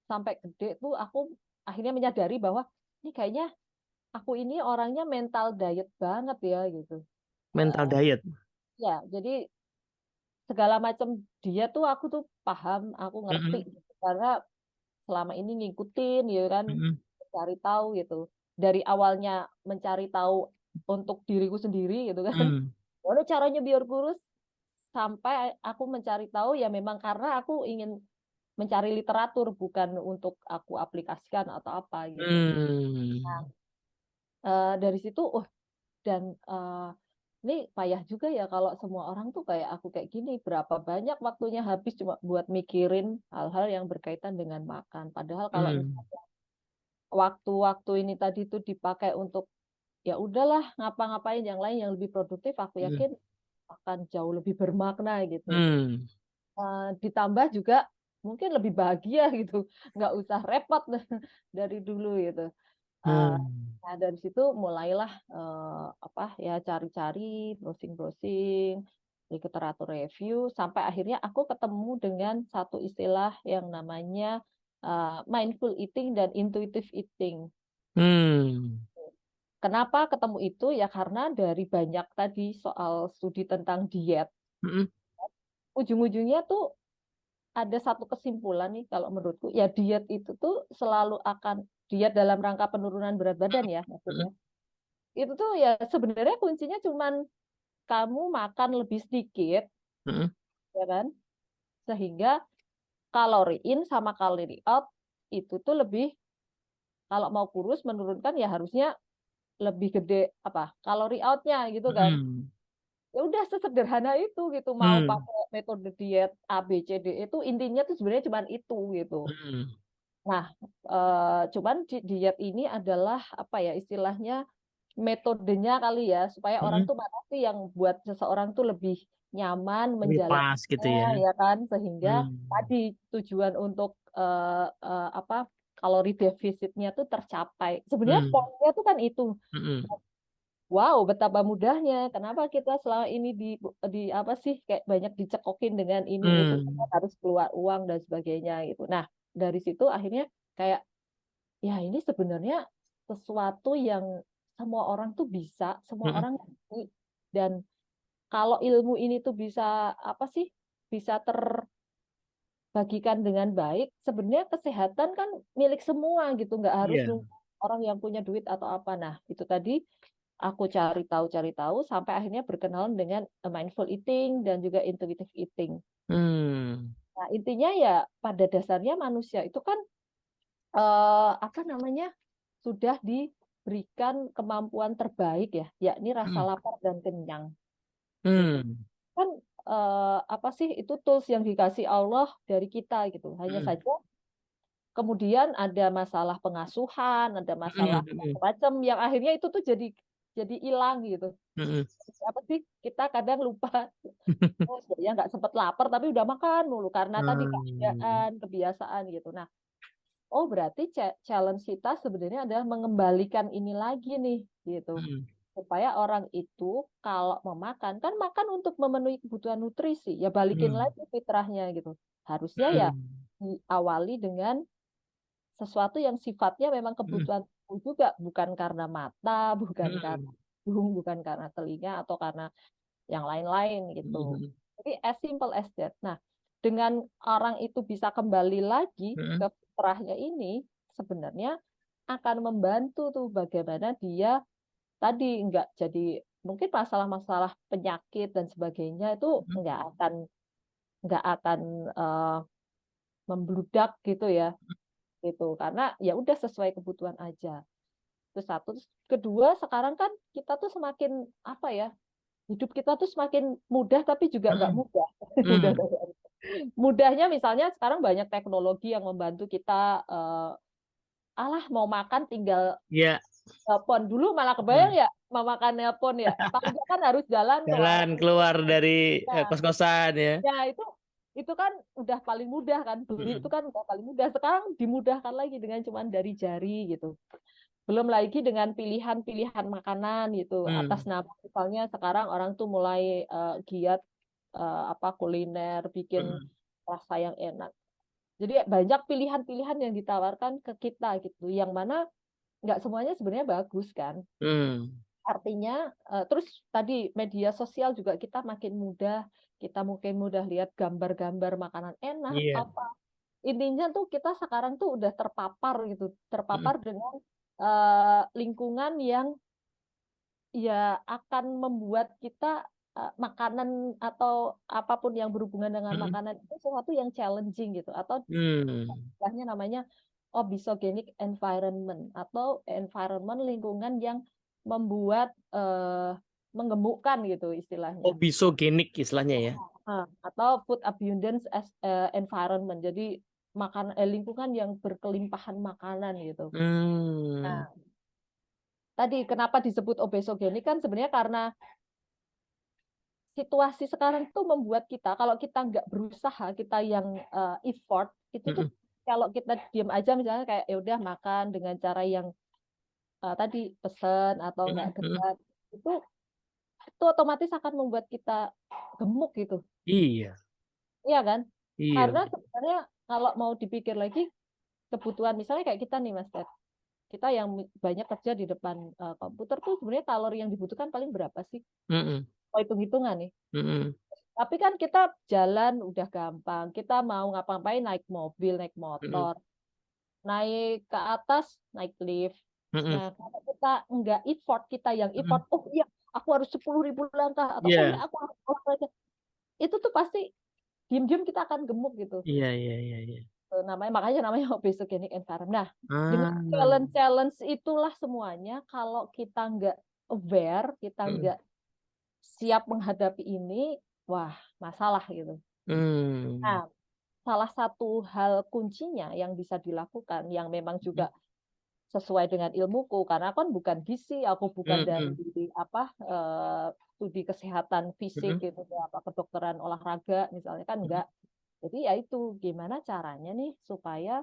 [SPEAKER 1] sampai gede tuh aku akhirnya menyadari bahwa ini kayaknya aku ini orangnya mental diet banget ya gitu.
[SPEAKER 2] Mental
[SPEAKER 1] Eh,
[SPEAKER 2] diet.
[SPEAKER 1] ya, jadi segala macam dia tuh aku tuh paham, aku ngerti
[SPEAKER 2] Hmm.
[SPEAKER 1] gitu. Karena selama ini ngikutin gitu kan,
[SPEAKER 2] Hmm.
[SPEAKER 1] cari tahu gitu. Dari awalnya mencari tahu untuk diriku sendiri gitu kan.
[SPEAKER 2] Hmm.
[SPEAKER 1] Gimana caranya biar kurus sampai aku mencari tahu ya memang karena aku ingin mencari literatur bukan untuk aku aplikasikan atau apa gitu. Nah,
[SPEAKER 2] Hmm.
[SPEAKER 1] dari situ dan ini payah juga ya kalau semua orang tuh kayak aku kayak gini. Berapa banyak waktunya habis cuma buat mikirin hal-hal yang berkaitan dengan makan. Padahal kalau
[SPEAKER 2] Hmm.
[SPEAKER 1] misalnya waktu-waktu ini tadi tuh dipakai untuk ya udahlah ngapa-ngapain yang lain yang lebih produktif, aku
[SPEAKER 2] Hmm.
[SPEAKER 1] yakin akan jauh lebih bermakna gitu.
[SPEAKER 2] Hmm.
[SPEAKER 1] Ditambah juga mungkin lebih bahagia gitu, nggak usah repot dari dulu gitu. Eh,
[SPEAKER 2] Hmm.
[SPEAKER 1] Nah, dari situ mulailah apa ya cari-cari, browsing-browsing, di literatur review sampai akhirnya aku ketemu dengan satu istilah yang namanya mindful eating dan intuitive eating.
[SPEAKER 2] Hmm.
[SPEAKER 1] Kenapa ketemu itu? Ya karena dari banyak tadi soal studi tentang diet,
[SPEAKER 2] Mm-mm.
[SPEAKER 1] ujung-ujungnya tuh ada satu kesimpulan nih kalau menurutku, ya diet itu tuh selalu akan diet dalam rangka penurunan berat badan ya maksudnya.
[SPEAKER 2] Mm-mm.
[SPEAKER 1] Itu tuh ya sebenarnya kuncinya cuman kamu makan lebih sedikit,
[SPEAKER 2] Mm-mm.
[SPEAKER 1] ya kan? Sehingga kalori in sama kalori out itu tuh lebih, kalau mau kurus menurunkan ya harusnya lebih gede apa kalori outnya gitu kan.
[SPEAKER 2] Mm-mm.
[SPEAKER 1] Ya udah sesederhana itu gitu, mau
[SPEAKER 2] Mm.
[SPEAKER 1] pakai metode diet A B C D itu intinya tuh sebenarnya cuma itu gitu.
[SPEAKER 2] Mm.
[SPEAKER 1] Nah, cuman diet ini adalah apa ya istilahnya, metodenya kali ya supaya orang
[SPEAKER 2] Mm-mm.
[SPEAKER 1] tuh mana sih yang buat seseorang tuh lebih nyaman
[SPEAKER 2] Lebih pas gitu
[SPEAKER 1] menjalannya,
[SPEAKER 2] ya.
[SPEAKER 1] ya kan, sehingga
[SPEAKER 2] Hmm.
[SPEAKER 1] tadi tujuan untuk apa kalori defisitnya tuh tercapai. Sebenarnya
[SPEAKER 2] Hmm.
[SPEAKER 1] poinnya tuh kan itu.
[SPEAKER 2] Mm-mm.
[SPEAKER 1] Wow, betapa mudahnya. Kenapa kita selama ini di apa sih kayak banyak dicekokin dengan ini itu kita
[SPEAKER 2] Hmm.
[SPEAKER 1] harus keluar uang dan sebagainya gitu. Nah, dari situ akhirnya kayak ya ini sebenarnya sesuatu yang semua orang tuh bisa, semua
[SPEAKER 2] Mm-mm.
[SPEAKER 1] orang ngerti. Dan kalau ilmu ini tuh bisa apa sih? Bisa terbagikan dengan baik, sebenarnya kesehatan kan milik semua gitu, nggak harus
[SPEAKER 2] Iya.
[SPEAKER 1] nunggu orang yang punya duit atau apa. Nah, itu tadi aku cari tahu sampai akhirnya berkenalan dengan mindful eating dan juga intuitive eating.
[SPEAKER 2] Hmm.
[SPEAKER 1] Nah, intinya ya pada dasarnya manusia itu kan apa namanya sudah diberikan kemampuan terbaik ya, yakni rasa
[SPEAKER 2] Hmm.
[SPEAKER 1] lapar dan kenyang. Gitu.
[SPEAKER 2] Hmm.
[SPEAKER 1] Kan apa sih itu tools yang dikasih Allah dari kita gitu. Hanya
[SPEAKER 2] Hmm.
[SPEAKER 1] saja kemudian ada masalah pengasuhan, ada masalah
[SPEAKER 2] Mm-mm.
[SPEAKER 1] macam-macam yang akhirnya itu tuh jadi hilang gitu.
[SPEAKER 2] Mm-mm.
[SPEAKER 1] Apa sih kita kadang lupa, oh ya nggak sempet lapar tapi udah makan mulu karena tadi
[SPEAKER 2] Hmm.
[SPEAKER 1] keadaan kebiasaan gitu. Nah, oh berarti challenge kita sebenarnya adalah mengembalikan ini lagi nih gitu,
[SPEAKER 2] Mm-mm.
[SPEAKER 1] supaya orang itu kalau memakan kan makan untuk memenuhi kebutuhan nutrisi, ya balikin
[SPEAKER 2] Hmm.
[SPEAKER 1] lagi fitrahnya gitu. Harusnya ya
[SPEAKER 2] Hmm.
[SPEAKER 1] diawali dengan sesuatu yang sifatnya memang
[SPEAKER 2] Mm-mm.
[SPEAKER 1] kebutuhan tubuh juga, bukan karena mata, bukan karena
[SPEAKER 2] Mm-mm.
[SPEAKER 1] hidung, bukan karena telinga atau karena yang lain-lain gitu.
[SPEAKER 2] Mm-mm.
[SPEAKER 1] Jadi as simple as that. Nah, dengan orang itu bisa kembali lagi ke
[SPEAKER 2] Mm-mm.
[SPEAKER 1] fitrahnya ini, sebenarnya akan membantu tuh bagaimana dia tadi nggak jadi mungkin masalah-masalah penyakit dan sebagainya itu nggak akan eh, membludak gitu ya, gitu karena ya udah sesuai kebutuhan aja. Terus satu, terus kedua sekarang kan kita tuh semakin apa ya, hidup kita tuh semakin mudah tapi juga nggak
[SPEAKER 2] Mm-mm.
[SPEAKER 1] mudah. Mudah,
[SPEAKER 2] Mm.
[SPEAKER 1] mudahnya misalnya sekarang banyak teknologi yang membantu kita, alah mau makan tinggal
[SPEAKER 2] Ya,
[SPEAKER 1] telepon. Dulu malah kebayang
[SPEAKER 2] mm.
[SPEAKER 1] ya mau makan nelpon ya. Paling nggak kan harus jalan ke
[SPEAKER 2] Jalan
[SPEAKER 1] warung.
[SPEAKER 2] keluar dari
[SPEAKER 1] Nah,
[SPEAKER 2] kos-kosan ya.
[SPEAKER 1] ya itu kan udah paling mudah kan, beli itu
[SPEAKER 2] Mm-mm.
[SPEAKER 1] kan udah paling mudah. Sekarang dimudahkan lagi dengan cuman dari jari gitu. Belum lagi dengan pilihan-pilihan makanan gitu. Atas
[SPEAKER 2] Mm.
[SPEAKER 1] nama misalnya sekarang orang tuh mulai giat apa kuliner, bikin
[SPEAKER 2] Mm.
[SPEAKER 1] rasa yang enak. Jadi banyak pilihan-pilihan yang ditawarkan ke kita gitu, yang mana nggak semuanya sebenarnya bagus kan.
[SPEAKER 2] Mm.
[SPEAKER 1] Artinya, terus tadi media sosial juga kita makin mudah, kita mungkin mudah lihat gambar-gambar makanan enak
[SPEAKER 2] Iya.
[SPEAKER 1] apa. Intinya tuh kita sekarang tuh udah terpapar gitu,
[SPEAKER 2] Mm.
[SPEAKER 1] terpapar dengan lingkungan yang ya akan membuat kita makanan atau apapun yang berhubungan dengan
[SPEAKER 2] Mm.
[SPEAKER 1] makanan itu sesuatu yang challenging gitu, atau
[SPEAKER 2] Mm.
[SPEAKER 1] istilahnya namanya obesogenic environment atau environment lingkungan yang membuat menggemukkan gitu istilahnya.
[SPEAKER 2] Obisogenik istilahnya ya.
[SPEAKER 1] Atau food abundance as environment. Jadi lingkungan yang berkelimpahan makanan gitu.
[SPEAKER 2] Hmm.
[SPEAKER 1] Nah, tadi kenapa disebut obesogenik kan sebenarnya karena situasi sekarang tuh membuat kita, kalau kita nggak berusaha, kita yang effort, itu tuh
[SPEAKER 2] Mm-mm.
[SPEAKER 1] kalau kita diam aja misalnya kayak ya udah makan dengan cara yang tadi pesen atau nggak
[SPEAKER 2] Mm-mm. Mm-mm.
[SPEAKER 1] gerak, itu itu otomatis akan membuat kita gemuk gitu.
[SPEAKER 2] Iya,
[SPEAKER 1] Iya kan?
[SPEAKER 2] iya.
[SPEAKER 1] Karena sebenarnya kalau mau dipikir lagi kebutuhan misalnya kayak kita nih Mas Ted. kita yang banyak kerja di depan komputer tuh sebenarnya kalori yang dibutuhkan paling berapa sih?
[SPEAKER 2] Mm-mm.
[SPEAKER 1] Oh, hitung-hitungan nih.
[SPEAKER 2] Mm-mm.
[SPEAKER 1] Tapi kan kita jalan udah gampang. Kita mau ngapa-ngapain naik mobil, naik
[SPEAKER 2] Mm-mm.
[SPEAKER 1] motor, naik ke atas, naik lift.
[SPEAKER 2] Mm-mm.
[SPEAKER 1] Nah, kalau kita nggak effort, kita yang
[SPEAKER 2] Mm-mm.
[SPEAKER 1] effort, oh iya, aku harus 10.000 langkah, atau oh
[SPEAKER 2] Iya,
[SPEAKER 1] iya, aku harus olahraga. Itu tuh pasti diam-diam kita akan gemuk gitu.
[SPEAKER 2] iya, iya, iya, iya.
[SPEAKER 1] Makanya namanya obesogenic environment. Nah, dengan
[SPEAKER 2] Ah.
[SPEAKER 1] challenge-challenge itulah semuanya, kalau kita nggak aware, kita
[SPEAKER 2] Mm-mm.
[SPEAKER 1] nggak siap menghadapi ini, wah, masalah gitu.
[SPEAKER 2] Mm.
[SPEAKER 1] Nah, salah satu hal kuncinya yang bisa dilakukan, yang memang juga sesuai dengan ilmuku, karena kan bukan gizi, aku bukan dari
[SPEAKER 2] Mm-mm.
[SPEAKER 1] apa studi kesehatan fisik
[SPEAKER 2] Mm-mm.
[SPEAKER 1] gitu, apa kedokteran olahraga misalnya kan enggak. Jadi ya itu gimana caranya nih supaya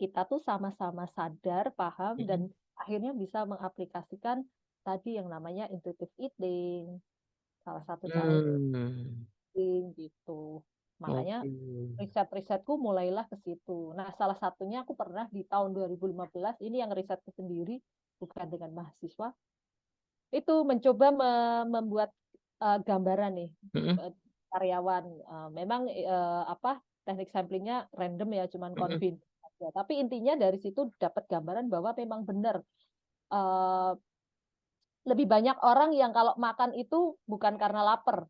[SPEAKER 1] kita tuh sama-sama sadar, paham,
[SPEAKER 2] Mm-mm.
[SPEAKER 1] dan akhirnya bisa mengaplikasikan tadi yang namanya intuitive eating. Salah satu caranya
[SPEAKER 2] Mm.
[SPEAKER 1] gitu. Makanya
[SPEAKER 2] Oke.
[SPEAKER 1] riset-risetku mulailah ke situ. Nah, salah satunya aku pernah di tahun 2015, ini yang risetku sendiri, bukan dengan mahasiswa, itu mencoba membuat gambaran nih,
[SPEAKER 2] Mm-mm.
[SPEAKER 1] karyawan. Memang apa teknik samplingnya random ya, cuman
[SPEAKER 2] Mm-mm.
[SPEAKER 1] convince aja. Tapi intinya dari situ dapat gambaran bahwa memang benar eh, lebih banyak orang yang kalau makan itu bukan karena lapar,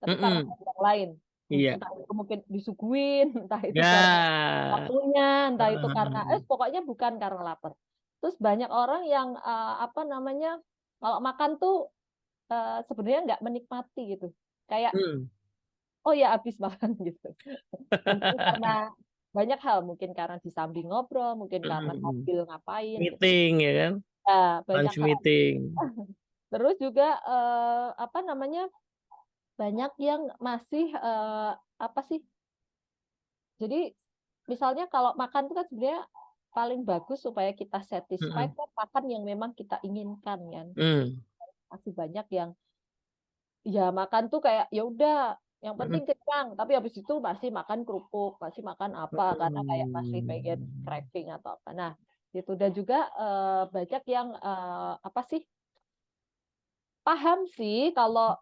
[SPEAKER 1] tapi karena
[SPEAKER 2] Mm-mm.
[SPEAKER 1] yang lain.
[SPEAKER 2] Iya.
[SPEAKER 1] Entah itu mungkin disuguhin, entah itu karena
[SPEAKER 2] Ya.
[SPEAKER 1] waktunya, entah itu karena
[SPEAKER 2] Heeh.
[SPEAKER 1] pokoknya bukan karena lapar. Terus banyak orang yang apa namanya kalau makan tuh sebenarnya nggak menikmati gitu. Kayak
[SPEAKER 2] Hmm.
[SPEAKER 1] oh ya habis makan gitu. Mungkin karena banyak hal, mungkin karena disambi ngobrol, mungkin karena
[SPEAKER 2] Mm-mm.
[SPEAKER 1] sambil ngapain gitu.
[SPEAKER 2] Meeting ya kan,
[SPEAKER 1] Ya, banyak
[SPEAKER 2] lunch
[SPEAKER 1] hal.
[SPEAKER 2] meeting.
[SPEAKER 1] Terus juga apa namanya banyak yang masih apa sih? Jadi misalnya kalau makan itu kan sebenarnya paling bagus supaya kita satisfied
[SPEAKER 2] Mm-mm.
[SPEAKER 1] kan makan yang memang kita inginkan kan.
[SPEAKER 2] Mm.
[SPEAKER 1] Masih banyak yang ya makan tuh kayak ya udah yang
[SPEAKER 2] Mm-mm.
[SPEAKER 1] penting kenyang, tapi habis itu masih makan kerupuk, masih makan apa karena kayak masih pengen
[SPEAKER 2] Mm.
[SPEAKER 1] craving atau apa. Nah, itu dan juga banyak yang apa sih paham sih kalau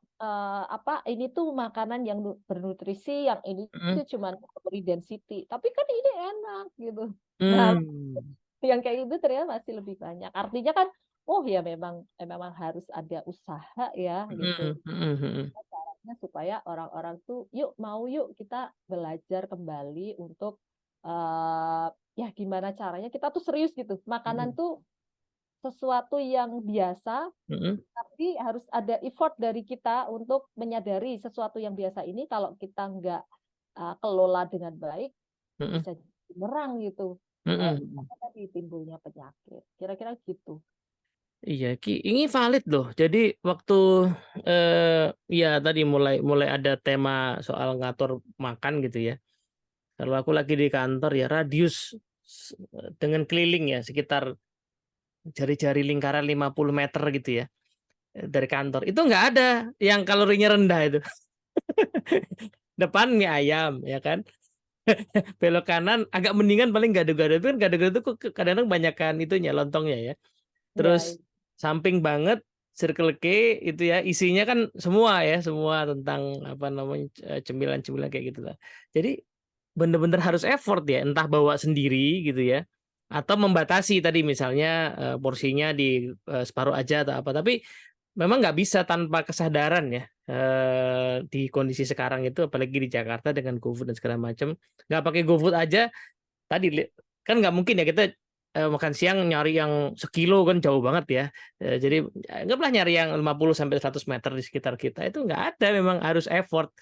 [SPEAKER 1] apa ini tuh makanan yang bernutrisi, yang ini
[SPEAKER 2] Mm-mm.
[SPEAKER 1] tuh cuma kalori density, tapi kan ini enak gitu. Nah,
[SPEAKER 2] Mm.
[SPEAKER 1] yang kayak gitu ternyata masih lebih banyak. Artinya kan, oh ya memang memang harus ada usaha ya gitu.
[SPEAKER 2] Mm. Mm.
[SPEAKER 1] Caranya supaya orang-orang tuh yuk mau yuk kita belajar kembali untuk eh ya gimana caranya kita tuh serius gitu. Makanan
[SPEAKER 2] Mm.
[SPEAKER 1] tuh sesuatu yang biasa,
[SPEAKER 2] Mm.
[SPEAKER 1] tapi harus ada effort dari kita untuk menyadari sesuatu yang biasa ini kalau kita nggak kelola dengan baik
[SPEAKER 2] Mm.
[SPEAKER 1] bisa menyerang gitu.
[SPEAKER 2] Mm.
[SPEAKER 1] Apa tadi timbulnya penyakit. Kira-kira gitu.
[SPEAKER 2] Iya, Ki, ini valid loh. Jadi waktu ya tadi mulai mulai ada tema soal ngatur makan gitu ya. Kalau aku lagi di kantor ya radius dengan keliling ya sekitar jari-jari lingkaran 50 meter gitu ya dari kantor. Itu nggak ada yang kalorinya rendah itu. Depan mie ayam ya kan. Belok kanan agak mendingan paling gado-gado itu kan gado-gado itu kadang-kadang banyakkan itunya lontongnya ya.
[SPEAKER 1] Ya,
[SPEAKER 2] Terus samping banget Circle K itu ya isinya kan semua ya semua tentang apa namanya cemilan-cemilan kayak gitu lah. Jadi bener-bener harus effort ya entah bawa sendiri gitu ya atau membatasi tadi misalnya porsinya di separuh aja atau apa. Tapi memang nggak bisa tanpa kesadaran ya di kondisi sekarang itu apalagi di Jakarta dengan GoFood dan segala macam nggak pakai GoFood aja tadi kan nggak mungkin ya kita makan siang nyari yang sekilo kan jauh banget ya. Jadi anggaplah nyari yang 50 sampai 100 meter di sekitar kita itu nggak ada memang harus effort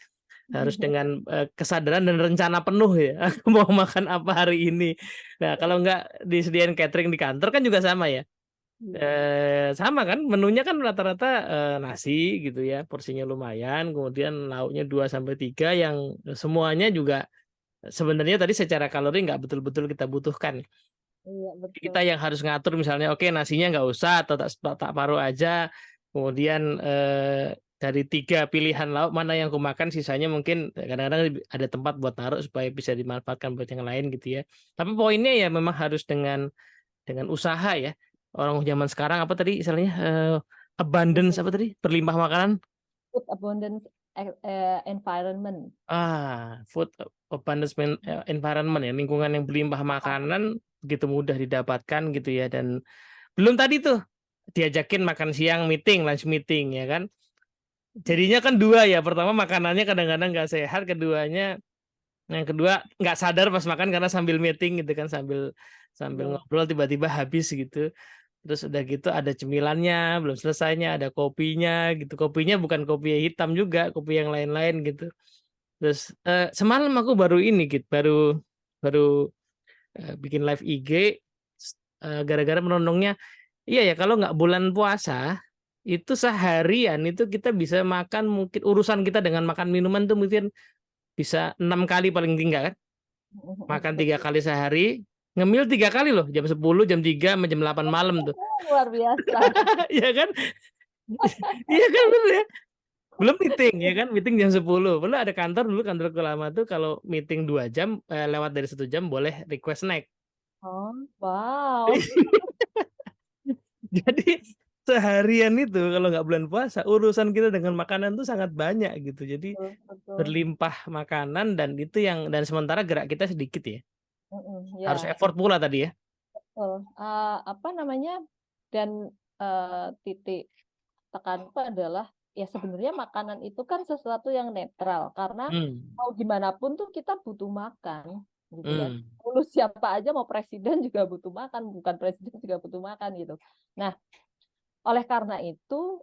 [SPEAKER 2] harus dengan kesadaran dan rencana penuh ya aku mau makan apa hari ini. Nah kalau nggak disediain catering di kantor kan juga sama ya.
[SPEAKER 1] iya.
[SPEAKER 2] Sama kan menunya kan rata-rata nasi gitu ya porsinya lumayan kemudian lauknya 2 sampai 3 yang semuanya juga sebenarnya tadi secara kalori nggak betul-betul kita butuhkan.
[SPEAKER 1] Iya,
[SPEAKER 2] Kita
[SPEAKER 1] betul.
[SPEAKER 2] yang harus ngatur misalnya oke nasinya nggak usah atau tak paruh aja kemudian dari 3 pilihan lauk mana yang aku makan sisanya mungkin kadang-kadang ada tempat buat taruh supaya bisa dimanfaatkan buat yang lain gitu ya tapi poinnya ya memang harus dengan dengan usaha ya. Orang zaman sekarang apa tadi istilahnya abundance apa tadi? Berlimpah makanan.
[SPEAKER 1] Food abundance environment.
[SPEAKER 2] Food abundance environment ya, lingkungan yang berlimpah makanan begitu mudah didapatkan gitu ya. Dan belum tadi tuh diajakin makan siang meeting, lunch meeting ya kan. Jadinya kan dua ya, pertama makanannya kadang-kadang nggak sehat, yang kedua nggak sadar pas makan karena sambil meeting gitu kan, sambil sambil ngobrol tiba-tiba habis gitu. Terus udah gitu ada cemilannya, belum selesainya ada kopinya gitu. Kopinya bukan kopi hitam juga, kopi yang lain-lain gitu. Terus semalam aku baru ini gitu, baru baru bikin live IG gara-gara menontonnya. Iya ya, kalau nggak bulan puasa itu seharian itu kita bisa makan, mungkin urusan kita dengan makan minuman tuh mungkin bisa 6 kali paling tinggal kan. Makan 3 kali sehari, ngemil 3 kali loh, jam 10, jam 3, sama jam 8 malam tuh.
[SPEAKER 1] Luar biasa.
[SPEAKER 2] Iya kan? Iya kan bener ya? Belum meeting ya kan, meeting jam 10. Belum ada kantor, dulu kantorku lama tuh kalau meeting 2 jam, lewat dari 1 jam boleh request snack.
[SPEAKER 1] Oh, wow.
[SPEAKER 2] Jadi seharian itu kalau nggak bulan puasa, urusan kita dengan makanan tuh sangat banyak gitu. Jadi
[SPEAKER 1] Betul, betul.
[SPEAKER 2] berlimpah makanan, dan itu yang, dan sementara gerak kita sedikit ya. Harus
[SPEAKER 1] Ya,
[SPEAKER 2] effort pula tadi ya.
[SPEAKER 1] betul. Apa namanya? Dan titik tekanku adalah ya sebenarnya makanan itu kan sesuatu yang netral karena
[SPEAKER 2] Hmm.
[SPEAKER 1] mau gimana pun tuh kita butuh makan gitu ya.
[SPEAKER 2] Hmm.
[SPEAKER 1] Lalu siapa aja mau presiden juga butuh makan, bukan presiden juga butuh makan gitu. Nah, oleh karena itu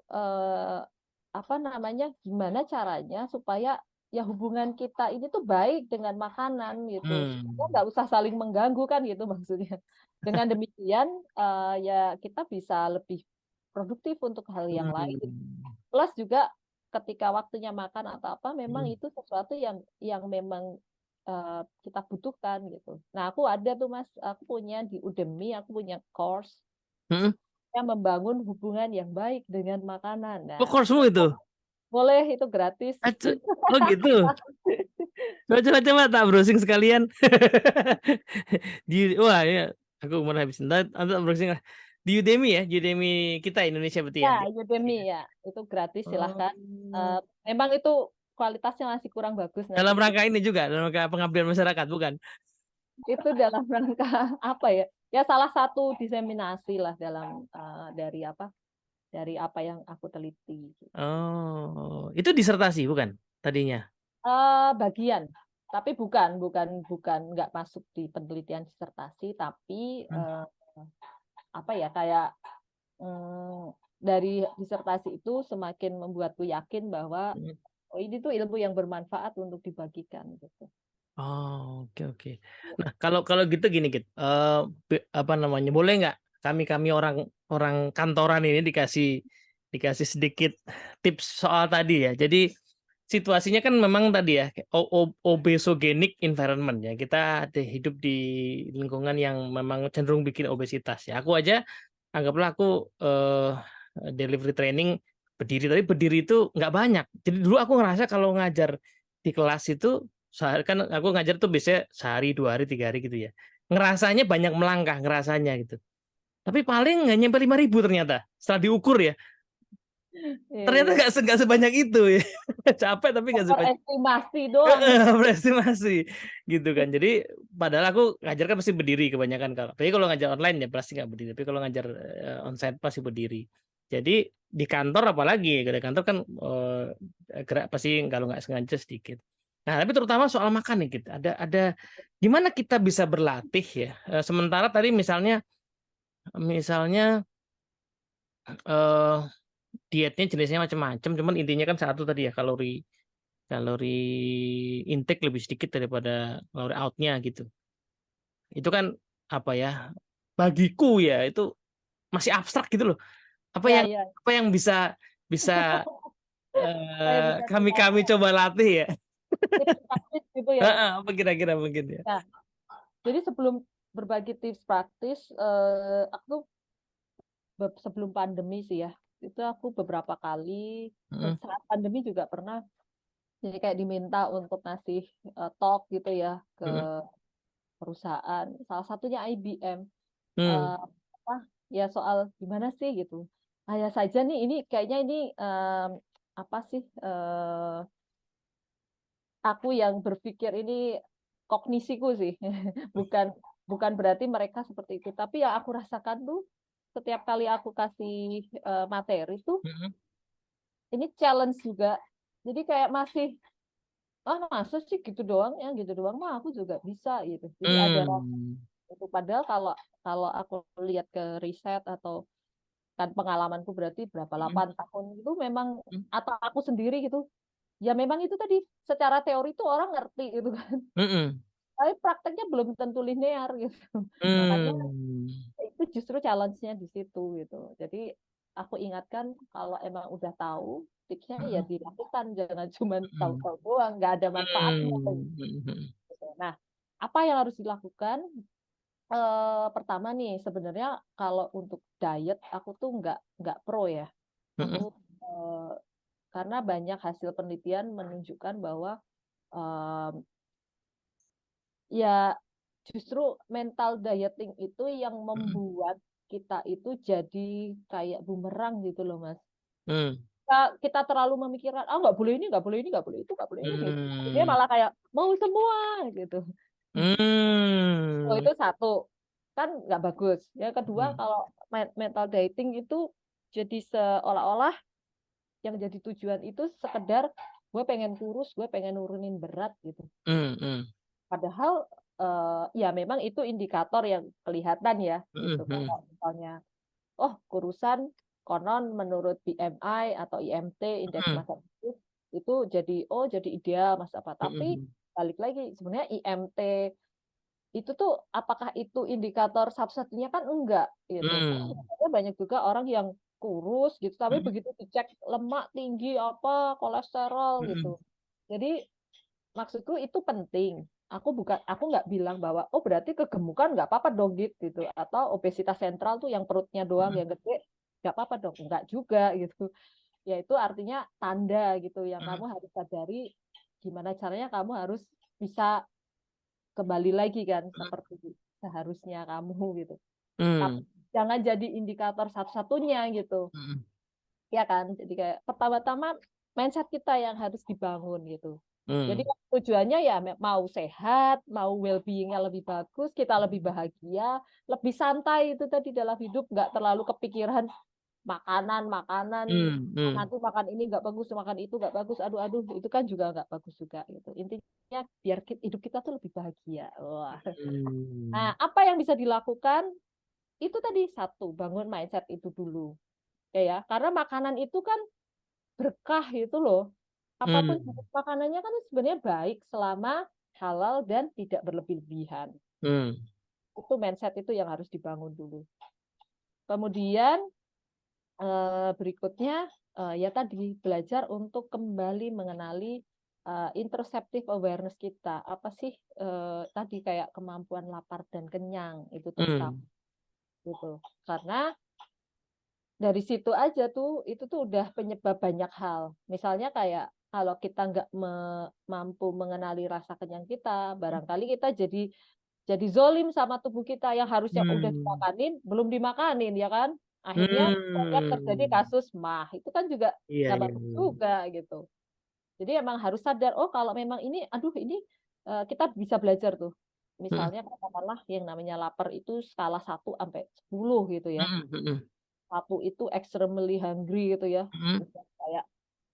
[SPEAKER 1] apa namanya? Gimana caranya supaya ya hubungan kita ini tuh baik dengan makanan gitu. Supaya
[SPEAKER 2] Hmm.
[SPEAKER 1] nggak usah saling mengganggu kan gitu maksudnya. Dengan demikian ya kita bisa lebih produktif untuk hal yang lain.
[SPEAKER 2] Hmm.
[SPEAKER 1] Plus juga ketika waktunya makan atau apa, memang
[SPEAKER 2] Hmm.
[SPEAKER 1] itu sesuatu yang memang kita butuhkan gitu. Nah, aku ada tuh Mas, aku punya di Udemy, aku punya course
[SPEAKER 2] Hmm.
[SPEAKER 1] yang membangun hubungan yang baik dengan makanan.
[SPEAKER 2] Oh,
[SPEAKER 1] Nah,
[SPEAKER 2] course-mu itu?
[SPEAKER 1] boleh itu gratis.
[SPEAKER 2] Oh gitu. Coba tak browsing sekalian. Wah ya, aku mau habis ntar browsing lah. Di Udemy ya, Udemy kita Indonesia berarti ya.
[SPEAKER 1] Ya, Udemy ya, itu gratis silahkan.
[SPEAKER 2] Oh.
[SPEAKER 1] Memang itu kualitasnya masih kurang bagus nanti.
[SPEAKER 2] Dalam rangka ini juga, dalam rangka pengabdian masyarakat, bukan?
[SPEAKER 1] Itu dalam rangka apa ya? Ya salah satu diseminasi lah dalam dari apa yang aku teliti.
[SPEAKER 2] Oh, itu disertasi bukan tadinya?
[SPEAKER 1] Bagian, tapi bukan nggak masuk di penelitian disertasi, tapi
[SPEAKER 2] Hmm.
[SPEAKER 1] apa ya kayak dari disertasi itu semakin membuatku yakin bahwa oh, ini tuh ilmu yang bermanfaat untuk dibagikan gitu.
[SPEAKER 2] Oh, oke oke. Nah, kalau kalau gitu gini gitu, apa namanya, boleh nggak kami orang orang kantoran ini dikasih dikasih sedikit tips soal tadi ya. Jadi situasinya kan memang tadi ya, obesogenic environment ya. Kita ada hidup di lingkungan yang memang cenderung bikin obesitas ya. Aku aja anggaplah aku delivery training berdiri, tapi berdiri itu nggak banyak. Jadi dulu aku ngerasa kalau ngajar di kelas itu sehari, kan aku ngajar tuh biasanya sehari 2 hari 3 hari gitu ya, ngerasanya banyak melangkah ngerasanya gitu, tapi paling nggak nyampe 5.000 ternyata setelah diukur ya.
[SPEAKER 1] Iya,
[SPEAKER 2] Ternyata
[SPEAKER 1] iya.
[SPEAKER 2] nggak sebanyak itu ya. Capek tapi nggak sebanyak.
[SPEAKER 1] Estimasi doang.
[SPEAKER 2] Berestimasi gitu kan. Jadi padahal aku ngajar kan pasti berdiri kebanyakan, tapi kalau ngajar online ya pasti nggak berdiri, tapi kalau ngajar onsite pasti berdiri. Jadi di kantor apalagi, di kantor kan gerak pasti kalau nggak sengaja sedikit. Nah, tapi terutama soal makan nih kita ada gimana kita bisa berlatih ya. Sementara tadi misalnya eh, dietnya jenisnya macam-macam, cuman intinya kan satu tadi ya, kalori kalori intake lebih sedikit daripada kalori outnya gitu. Itu kan apa ya? Bagiku ya itu masih abstrak gitu loh. Apa
[SPEAKER 1] Ya,
[SPEAKER 2] yang
[SPEAKER 1] ya.
[SPEAKER 2] apa yang bisa bisa
[SPEAKER 1] Saya bisa
[SPEAKER 2] kami
[SPEAKER 1] kita
[SPEAKER 2] kami coba latih ya.
[SPEAKER 1] tips praktis gitu ya.
[SPEAKER 2] Apa kira-kira mungkin ya?
[SPEAKER 1] Nah, jadi sebelum berbagi tips praktis, aku sebelum pandemi sih ya, itu aku beberapa kali
[SPEAKER 2] Mm,
[SPEAKER 1] saat pandemi juga pernah jadi kayak diminta untuk ngasih talk gitu ya ke
[SPEAKER 2] mm,
[SPEAKER 1] perusahaan, salah satunya IBM.
[SPEAKER 2] Hmm.
[SPEAKER 1] eh, apa ya soal gimana sih gitu. Ayah saja nih ini kayaknya ini apa sih aku yang berpikir ini kognisiku sih, bukan bukan berarti mereka seperti itu. Tapi yang aku rasakan tuh setiap kali aku kasih materi tuh
[SPEAKER 2] Mm-mm.
[SPEAKER 1] ini challenge juga. Jadi kayak masih masa sih gitu doang ya gitu doang mah aku juga bisa gitu. Jadi ada
[SPEAKER 2] Hmm.
[SPEAKER 1] itu padahal kalau kalau aku lihat ke riset atau kan pengalamanku berarti berapa
[SPEAKER 2] Mm-mm.
[SPEAKER 1] 8 tahun itu memang atau aku sendiri gitu ya memang itu tadi secara teori itu orang ngerti gitu kan
[SPEAKER 2] Mm-mm.
[SPEAKER 1] tapi prakteknya belum tentu linear gitu makanya
[SPEAKER 2] Hmm.
[SPEAKER 1] itu justru challenge-nya di situ gitu jadi aku ingatkan kalau emang udah tahu tipsnya ya
[SPEAKER 2] Mm-mm.
[SPEAKER 1] dilakukan jangan cuma
[SPEAKER 2] Mm-mm.
[SPEAKER 1] tahu-tahu doang nggak ada manfaatnya
[SPEAKER 2] Mm-mm.
[SPEAKER 1] gitu. Nah apa yang harus dilakukan pertama nih sebenarnya kalau untuk diet aku tuh nggak pro ya aku
[SPEAKER 2] Mm-mm.
[SPEAKER 1] eh, karena banyak hasil penelitian menunjukkan bahwa em, ya justru mental dieting itu yang
[SPEAKER 2] Mm-mm.
[SPEAKER 1] membuat kita itu jadi kayak bumerang gitu loh Mas.
[SPEAKER 2] Mm.
[SPEAKER 1] Kita terlalu memikirkan, nggak boleh ini, nggak boleh ini, nggak boleh itu, nggak boleh ini. Dia
[SPEAKER 2] Mm.
[SPEAKER 1] malah kayak mau semua gitu. Oh,
[SPEAKER 2] Mm.
[SPEAKER 1] itu satu kan nggak bagus. Yang kedua
[SPEAKER 2] Mm.
[SPEAKER 1] kalau mental dieting itu jadi seolah-olah yang jadi tujuan itu sekedar gue pengen kurus, gue pengen nurunin berat gitu.
[SPEAKER 2] Mm.
[SPEAKER 1] Padahal ya memang itu indikator yang kelihatan ya gitu.
[SPEAKER 2] Mm.
[SPEAKER 1] Kalau misalnya oh kurusan konon menurut BMI atau IMT indeks
[SPEAKER 2] Mm.
[SPEAKER 1] massa tubuh itu jadi oh jadi ideal mas apa. Tapi
[SPEAKER 2] Mm.
[SPEAKER 1] balik lagi sebenarnya IMT itu tuh apakah itu indikator satu-satunya kan enggak gitu. Karena
[SPEAKER 2] Mm.
[SPEAKER 1] biasanya banyak juga orang yang kurus gitu tapi
[SPEAKER 2] Mm.
[SPEAKER 1] begitu dicek lemak tinggi apa kolesterol gitu.
[SPEAKER 2] Mm.
[SPEAKER 1] Jadi maksudku itu penting. Aku nggak bilang bahwa oh berarti kegemukan nggak apa-apa dong gitu atau obesitas sentral tuh yang perutnya doang
[SPEAKER 2] Mm.
[SPEAKER 1] yang gede nggak apa-apa dong nggak juga gitu. Ya itu artinya tanda gitu yang kamu
[SPEAKER 2] Mm.
[SPEAKER 1] harus sadari gimana caranya kamu harus bisa kembali lagi kan seperti seharusnya kamu gitu. Tapi
[SPEAKER 2] Mm.
[SPEAKER 1] jangan jadi indikator satu-satunya gitu.
[SPEAKER 2] Mm.
[SPEAKER 1] Ya kan? Jadi kayak pertama-tama mindset kita yang harus dibangun gitu. Jadi
[SPEAKER 2] Mm.
[SPEAKER 1] tujuannya ya mau sehat, mau well-being-nya lebih bagus, kita lebih bahagia, lebih santai itu tadi dalam hidup, nggak terlalu kepikiran makanan
[SPEAKER 2] Mm. Mm.
[SPEAKER 1] nanti makan ini nggak bagus, makan itu nggak bagus, aduh aduh itu kan juga nggak bagus juga gitu. Intinya biar hidup kita tuh lebih bahagia. Wah. Nah,
[SPEAKER 2] Mm.
[SPEAKER 1] apa yang bisa dilakukan? Itu tadi satu, bangun mindset itu dulu. Ya, karena makanan itu kan berkah itu loh. Apapun
[SPEAKER 2] Mm.
[SPEAKER 1] jenis makanannya kan sebenarnya baik selama halal dan tidak berlebihan.
[SPEAKER 2] Mm.
[SPEAKER 1] Itu mindset itu yang harus dibangun dulu. Kemudian berikutnya ya tadi belajar untuk kembali mengenali introspective awareness kita. Apa sih tadi kayak kemampuan lapar dan kenyang itu terutama
[SPEAKER 2] Mm.
[SPEAKER 1] gitu. Karena dari situ aja tuh itu tuh udah penyebab banyak hal. Misalnya kayak kalau kita nggak mampu mengenali rasa kenyang kita, barangkali kita jadi zolim sama tubuh kita yang harusnya udah
[SPEAKER 2] Mm.
[SPEAKER 1] dimakanin, belum dimakanin ya kan? Akhirnya banyak terjadi
[SPEAKER 2] Mm.
[SPEAKER 1] kasus mah. Itu kan juga
[SPEAKER 2] Iya,
[SPEAKER 1] nggak
[SPEAKER 2] iya,
[SPEAKER 1] bagus
[SPEAKER 2] iya.
[SPEAKER 1] juga gitu. Jadi emang harus sadar, oh kalau memang ini, aduh ini kita bisa belajar tuh.
[SPEAKER 2] Mm.
[SPEAKER 1] Misalnya katakanlah yang namanya lapar itu skala 1 sampai 10 gitu ya.
[SPEAKER 2] Mm. Mm.
[SPEAKER 1] Satu itu extremely hungry gitu ya.
[SPEAKER 2] Mm.
[SPEAKER 1] Udah kayak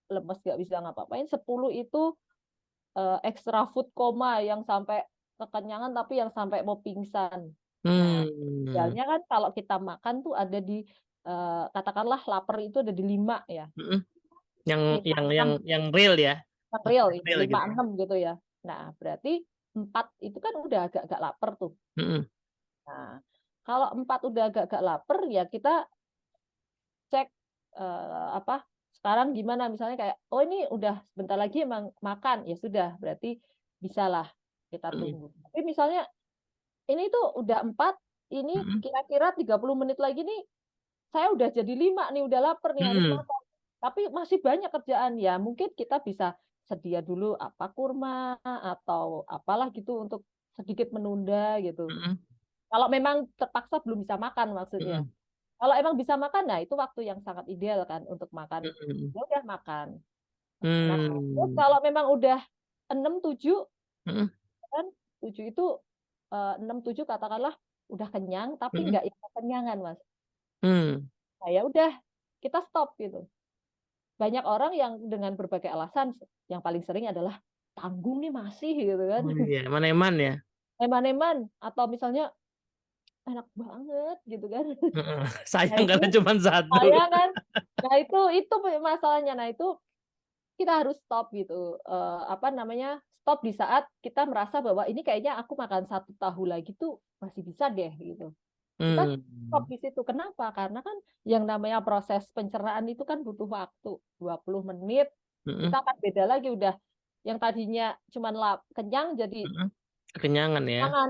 [SPEAKER 1] lemes gak bisa ngapa-ngapain. 10 itu extra food coma yang sampai kekenyangan tapi yang sampai mau pingsan. Nah,
[SPEAKER 2] Mm.
[SPEAKER 1] idealnya kan kalau kita makan tuh ada di katakanlah lapar itu ada di 5 ya.
[SPEAKER 2] Mm. Yang
[SPEAKER 1] lima
[SPEAKER 2] yang yang
[SPEAKER 1] enam
[SPEAKER 2] yang real ya,
[SPEAKER 1] yang
[SPEAKER 2] yang
[SPEAKER 1] real ya,
[SPEAKER 2] real
[SPEAKER 1] 5
[SPEAKER 2] gitu.
[SPEAKER 1] 6 gitu ya. Nah, berarti 4 itu kan udah agak-agak lapar tuh.
[SPEAKER 2] Mm.
[SPEAKER 1] Nah, kalau 4 udah agak-agak lapar ya kita cek apa sekarang gimana misalnya kayak oh ini udah sebentar lagi emang makan ya sudah berarti bisalah kita
[SPEAKER 2] Mm.
[SPEAKER 1] tunggu. Tapi misalnya ini tuh udah 4 ini
[SPEAKER 2] Mm.
[SPEAKER 1] kira-kira 30 menit lagi nih saya udah jadi 5 nih udah lapar nih harus
[SPEAKER 2] Mm.
[SPEAKER 1] makan. Tapi masih banyak kerjaan ya mungkin kita bisa sedia dulu apa kurma atau apalah gitu untuk sedikit menunda gitu.
[SPEAKER 2] Mm.
[SPEAKER 1] Kalau memang terpaksa belum bisa makan maksudnya.
[SPEAKER 2] Mm-mm.
[SPEAKER 1] Kalau emang bisa makan, nah itu waktu yang sangat ideal kan untuk makan.
[SPEAKER 2] Mm-mm.
[SPEAKER 1] Ya udah makan. Nah, terus
[SPEAKER 2] Hmm.
[SPEAKER 1] kalau memang udah 6 7
[SPEAKER 2] Mm-mm.
[SPEAKER 1] kan 7 itu 6 7 katakanlah udah kenyang tapi
[SPEAKER 2] Mm-mm.
[SPEAKER 1] nggak yang kekenyangan, Mas.
[SPEAKER 2] Hmm.
[SPEAKER 1] Nah, ya udah kita stop gitu. Banyak orang yang dengan berbagai alasan yang paling sering adalah tanggung nih masih gitu kan.
[SPEAKER 2] Oh iya, eman-eman ya.
[SPEAKER 1] Eman-eman atau misalnya enak banget gitu kan.
[SPEAKER 2] Heeh.
[SPEAKER 1] Nah,
[SPEAKER 2] Sayang
[SPEAKER 1] itu
[SPEAKER 2] karena cuma satu.
[SPEAKER 1] saya kan. Nah, itu masalahnya. Nah, itu kita harus stop gitu. Apa namanya? Stop di saat kita merasa bahwa ini kayaknya aku makan 1 tahu lagi tuh masih bisa deh gitu. Kita stop
[SPEAKER 2] Hmm.
[SPEAKER 1] di situ. Kenapa? Karena kan yang namanya proses pencernaan itu kan butuh waktu 20 menit. Kita
[SPEAKER 2] Mm-mm.
[SPEAKER 1] akan beda lagi udah yang tadinya cuma kenyang jadi
[SPEAKER 2] Mm-mm. Kekenyangan ya.
[SPEAKER 1] jangan.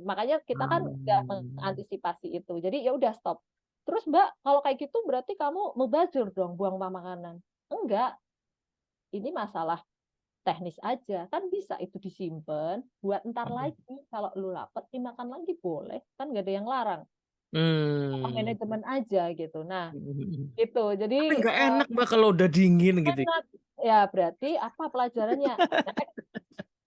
[SPEAKER 1] Makanya kita kan udah
[SPEAKER 2] Hmm.
[SPEAKER 1] mengantisipasi itu. Jadi ya udah stop. Terus Mbak, kalau kayak gitu berarti kamu mubazir dong buang makanan. Enggak, ini masalah teknis aja. Kan bisa itu disimpan buat ntar lagi. Kalau lu lapar dimakan lagi boleh. Kan nggak ada yang larang.
[SPEAKER 2] Hmm.
[SPEAKER 1] Manajemen aja gitu. Nah,
[SPEAKER 2] Hmm.
[SPEAKER 1] gitu. Jadi
[SPEAKER 2] Tapi nggak enak Mbak kalau udah dingin gitu.
[SPEAKER 1] enak. Ya berarti apa pelajarannya? Next,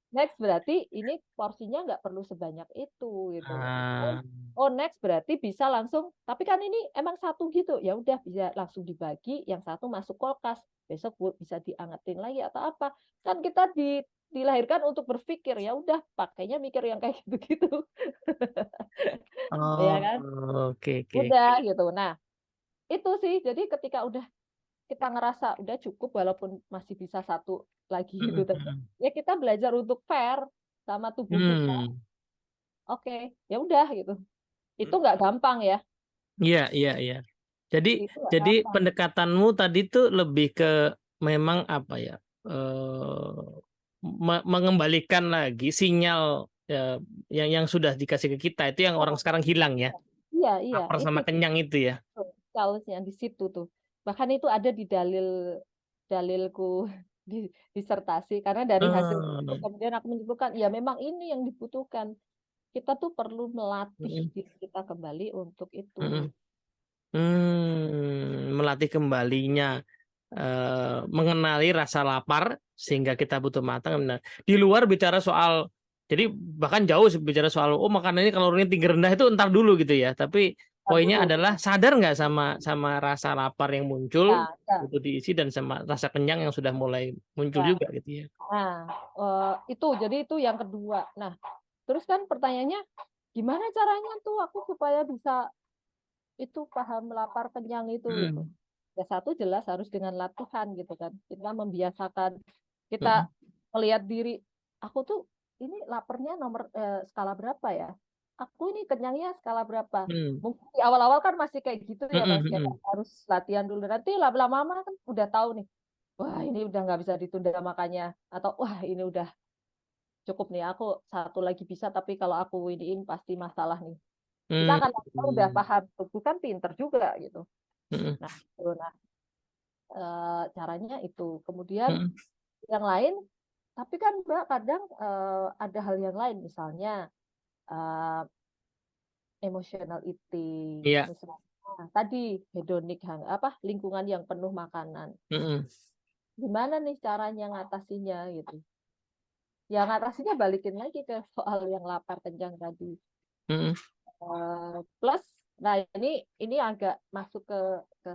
[SPEAKER 1] next berarti ini porsinya nggak perlu sebanyak itu gitu. Oh,
[SPEAKER 2] Ah.
[SPEAKER 1] oh, next berarti bisa langsung. Tapi kan ini emang satu gitu. Ya udah bisa langsung dibagi. Yang satu masuk kulkas. Besok bisa diangetin lagi atau apa. Kan kita dilahirkan untuk berpikir. Ya udah pakainya mikir yang kayak gitu-gitu. Ya
[SPEAKER 2] Oh,
[SPEAKER 1] kan?
[SPEAKER 2] oke oke.
[SPEAKER 1] Udah gitu. Nah, itu sih. Jadi ketika udah kita ngerasa udah cukup walaupun masih bisa satu lagi gitu
[SPEAKER 2] Hmm.
[SPEAKER 1] tetap.
[SPEAKER 2] Hmm.
[SPEAKER 1] Ya kita belajar untuk fair sama tubuh kita.
[SPEAKER 2] Hmm.
[SPEAKER 1] Oke, ya udah gitu. Itu nggak gampang ya.
[SPEAKER 2] Iya iya iya. Jadi
[SPEAKER 1] Itu nggak
[SPEAKER 2] jadi
[SPEAKER 1] gampang.
[SPEAKER 2] pendekatanmu tadi tuh lebih ke memang apa ya? Mengembalikan lagi sinyal yang sudah dikasih ke kita itu yang orang
[SPEAKER 1] Oh,
[SPEAKER 2] sekarang hilang ya.
[SPEAKER 1] iya, iya,
[SPEAKER 2] Lapar
[SPEAKER 1] itu
[SPEAKER 2] sama kenyang itu ya.
[SPEAKER 1] challenge-nya di situ tuh. Bahkan itu ada di dalilku di disertasi karena dari hasil itu
[SPEAKER 2] Hmm.
[SPEAKER 1] kemudian aku menyebutkan ya memang ini yang dibutuhkan. Kita tuh perlu melatih
[SPEAKER 2] Mm-mm.
[SPEAKER 1] diri kita kembali untuk itu.
[SPEAKER 2] Mm-mm. Melatih kembalinya mengenali rasa lapar sehingga kita butuh matang. Nah, di luar bicara soal, jadi bahkan jauh bicara soal oh makanan ini kalorinya tinggi rendah itu entar dulu gitu ya. Tapi
[SPEAKER 1] Ntar
[SPEAKER 2] poinnya
[SPEAKER 1] dulu.
[SPEAKER 2] adalah sadar nggak sama sama rasa lapar yang muncul
[SPEAKER 1] Ya, ya,
[SPEAKER 2] butuh diisi dan sama rasa kenyang yang sudah mulai muncul
[SPEAKER 1] ya.
[SPEAKER 2] juga gitu ya.
[SPEAKER 1] Nah, itu jadi itu yang kedua. Nah, terus kan pertanyaannya gimana caranya tuh aku supaya bisa itu paham lapar kenyang itu gitu.
[SPEAKER 2] Hmm.
[SPEAKER 1] Ya satu jelas harus dengan latihan gitu kan. Kita membiasakan kita
[SPEAKER 2] Hmm.
[SPEAKER 1] melihat diri aku tuh ini laparnya nomor skala berapa ya? Aku ini kenyangnya skala berapa?
[SPEAKER 2] Hmm.
[SPEAKER 1] Mungkin di awal-awal kan masih kayak gitu
[SPEAKER 2] Hmm.
[SPEAKER 1] ya
[SPEAKER 2] Hmm.
[SPEAKER 1] Mas, kayak
[SPEAKER 2] Hmm.
[SPEAKER 1] harus latihan dulu. Nanti lama-lama kan udah tahu nih. Wah, ini udah nggak bisa ditunda makanya atau wah ini udah cukup nih aku satu lagi bisa tapi kalau aku iniin pasti masalah nih. Kita
[SPEAKER 2] Hmm.
[SPEAKER 1] akan udah
[SPEAKER 2] Hmm.
[SPEAKER 1] paham, bukan pinter juga gitu.
[SPEAKER 2] Hmm.
[SPEAKER 1] Nah, itu. Nah, caranya itu. Kemudian
[SPEAKER 2] Hmm.
[SPEAKER 1] yang lain, tapi kan Mbak kadang ada hal yang lain, misalnya eh, emotional eating,
[SPEAKER 2] Iya.
[SPEAKER 1] misalnya tadi hedonic, apa lingkungan yang penuh makanan.
[SPEAKER 2] Hmm.
[SPEAKER 1] Gimana nih caranya ngatasinya gitu? Ya ngatasinya balikin lagi ke soal yang lapar kenyang tadi.
[SPEAKER 2] Hmm.
[SPEAKER 1] Plus, nah ini agak masuk ke